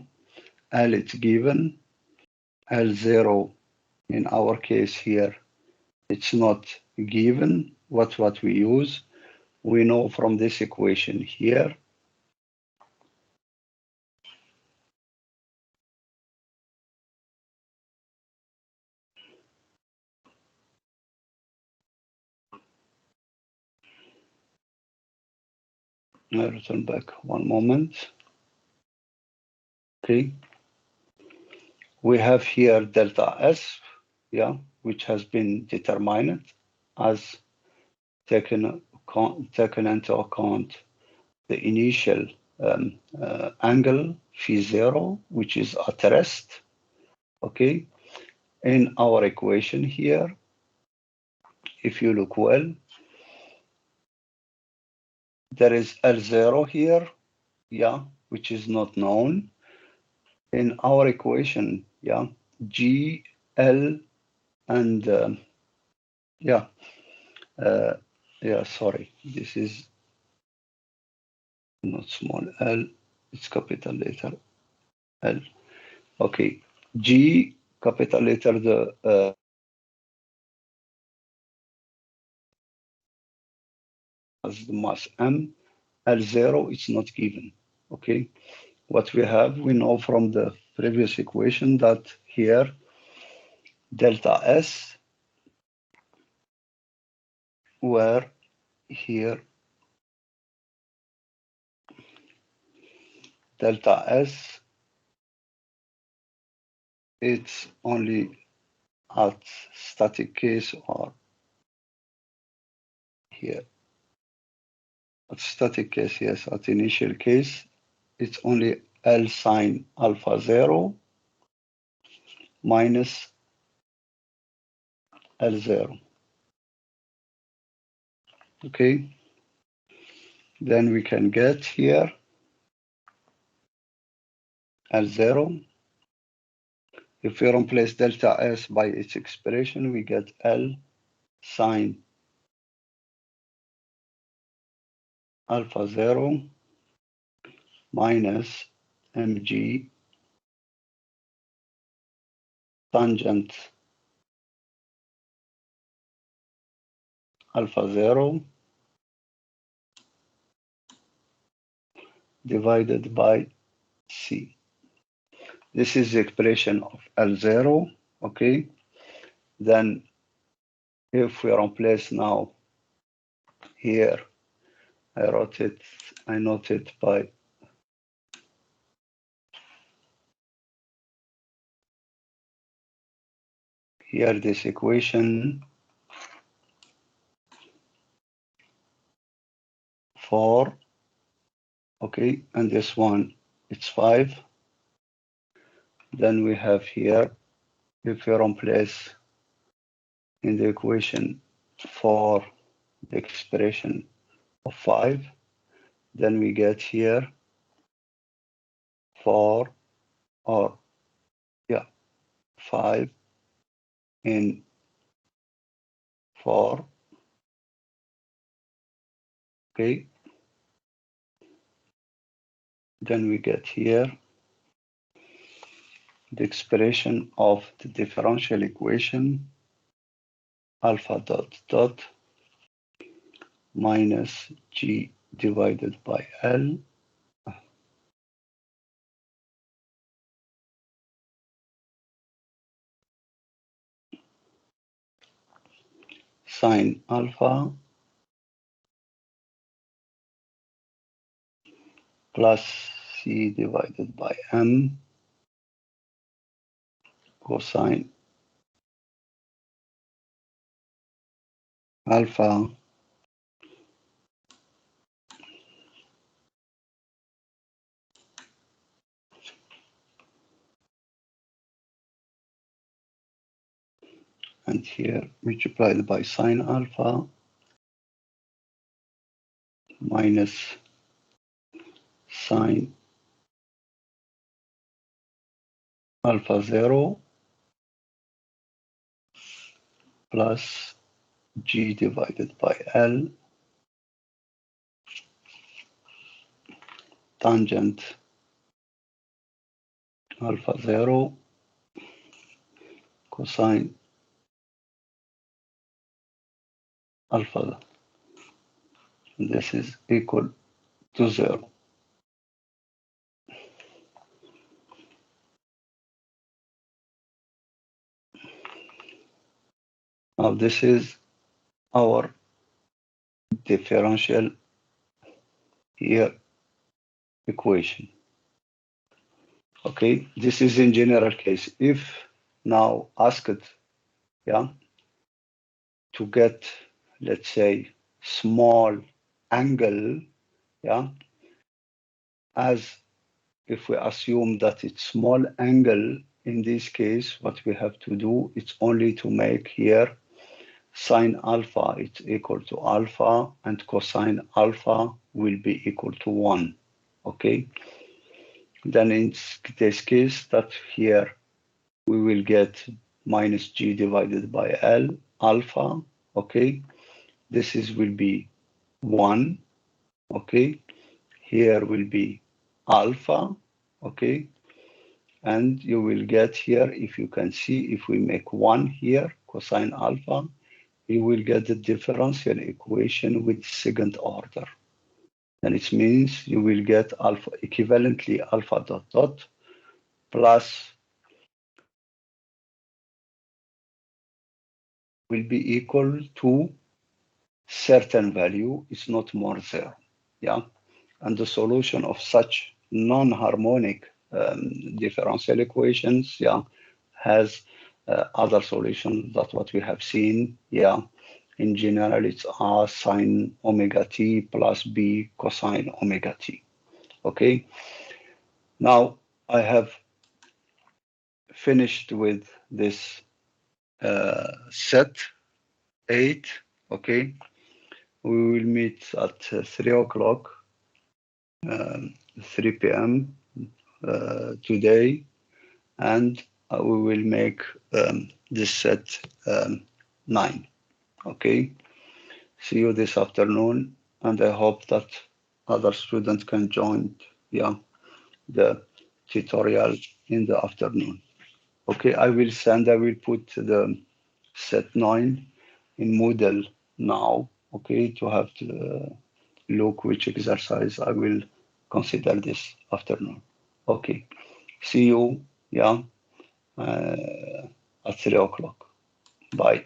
L it's given, L0 in our case here, it's not given. What we use? We know from this equation here, I return back one moment, okay, we have here delta S, yeah, which has been determined as taken into account the initial angle phi zero, which is at rest. Okay, in our equation here, if you look well, there is L0 here, yeah, which is not known. In our equation, yeah, G, L, and yeah, uh, yeah, sorry, this is not small L, it's capital letter L. Okay, G, capital letter the as the mass M, L0 is not given. Okay, what we have, we know from the previous equation that here delta S, where here delta S, it's only at static case or here. At static case, yes, at initial case, it's only L sine alpha 0 minus L0. Okay, then we can get here L0. If we replace delta S by its expression, we get L sine alpha 0 minus mg tangent alpha 0 divided by C. This is the expression of L0, okay? Then If we replace now here, I note it by here this equation 4, okay, and this one it's 5. Then we have here, if we replace in the equation 4 the expression of 5, then we get here 4 or yeah 5 in 4, okay. Then we get here the expression of the differential equation alpha dot dot minus g divided by L sine alpha plus c divided by m cosine alpha and here multiplied by sine alpha minus sine alpha 0 plus g divided by L tangent alpha 0 cosine alpha. This is equal to 0. Now this is our differential here equation. Okay, this is in general case. If now asked, yeah, to get, let's say, small angle, yeah, as if we assume that it's small angle, in this case, what we have to do, it's only to make here sine alpha, it's equal to alpha, and cosine alpha will be equal to 1, okay? Then in this case, that here we will get minus g divided by L alpha, okay? This is will be 1, okay? Here will be alpha, okay? And you will get here, if you can see, if we make 1 here, cosine alpha, you will get the differential equation with second order. And it means you will get alpha equivalently alpha dot dot plus will be equal to certain value, it's not more 0. Yeah. And the solution of such non-harmonic differential equations, yeah, has other solutions. That's what we have seen. Yeah. In general, it's R sine omega t plus B cosine omega t. Okay. Now I have finished with this set 8. Okay. We will meet at 3 o'clock, 3 p.m. Today, and we will make this set 9. Okay. See you this afternoon, and I hope that other students can join, yeah, the tutorial in the afternoon. Okay, I will put the set 9 in Moodle now, okay, to have to look which exercise I will consider this afternoon. Okay, see you, yeah, at 3 o'clock. Bye.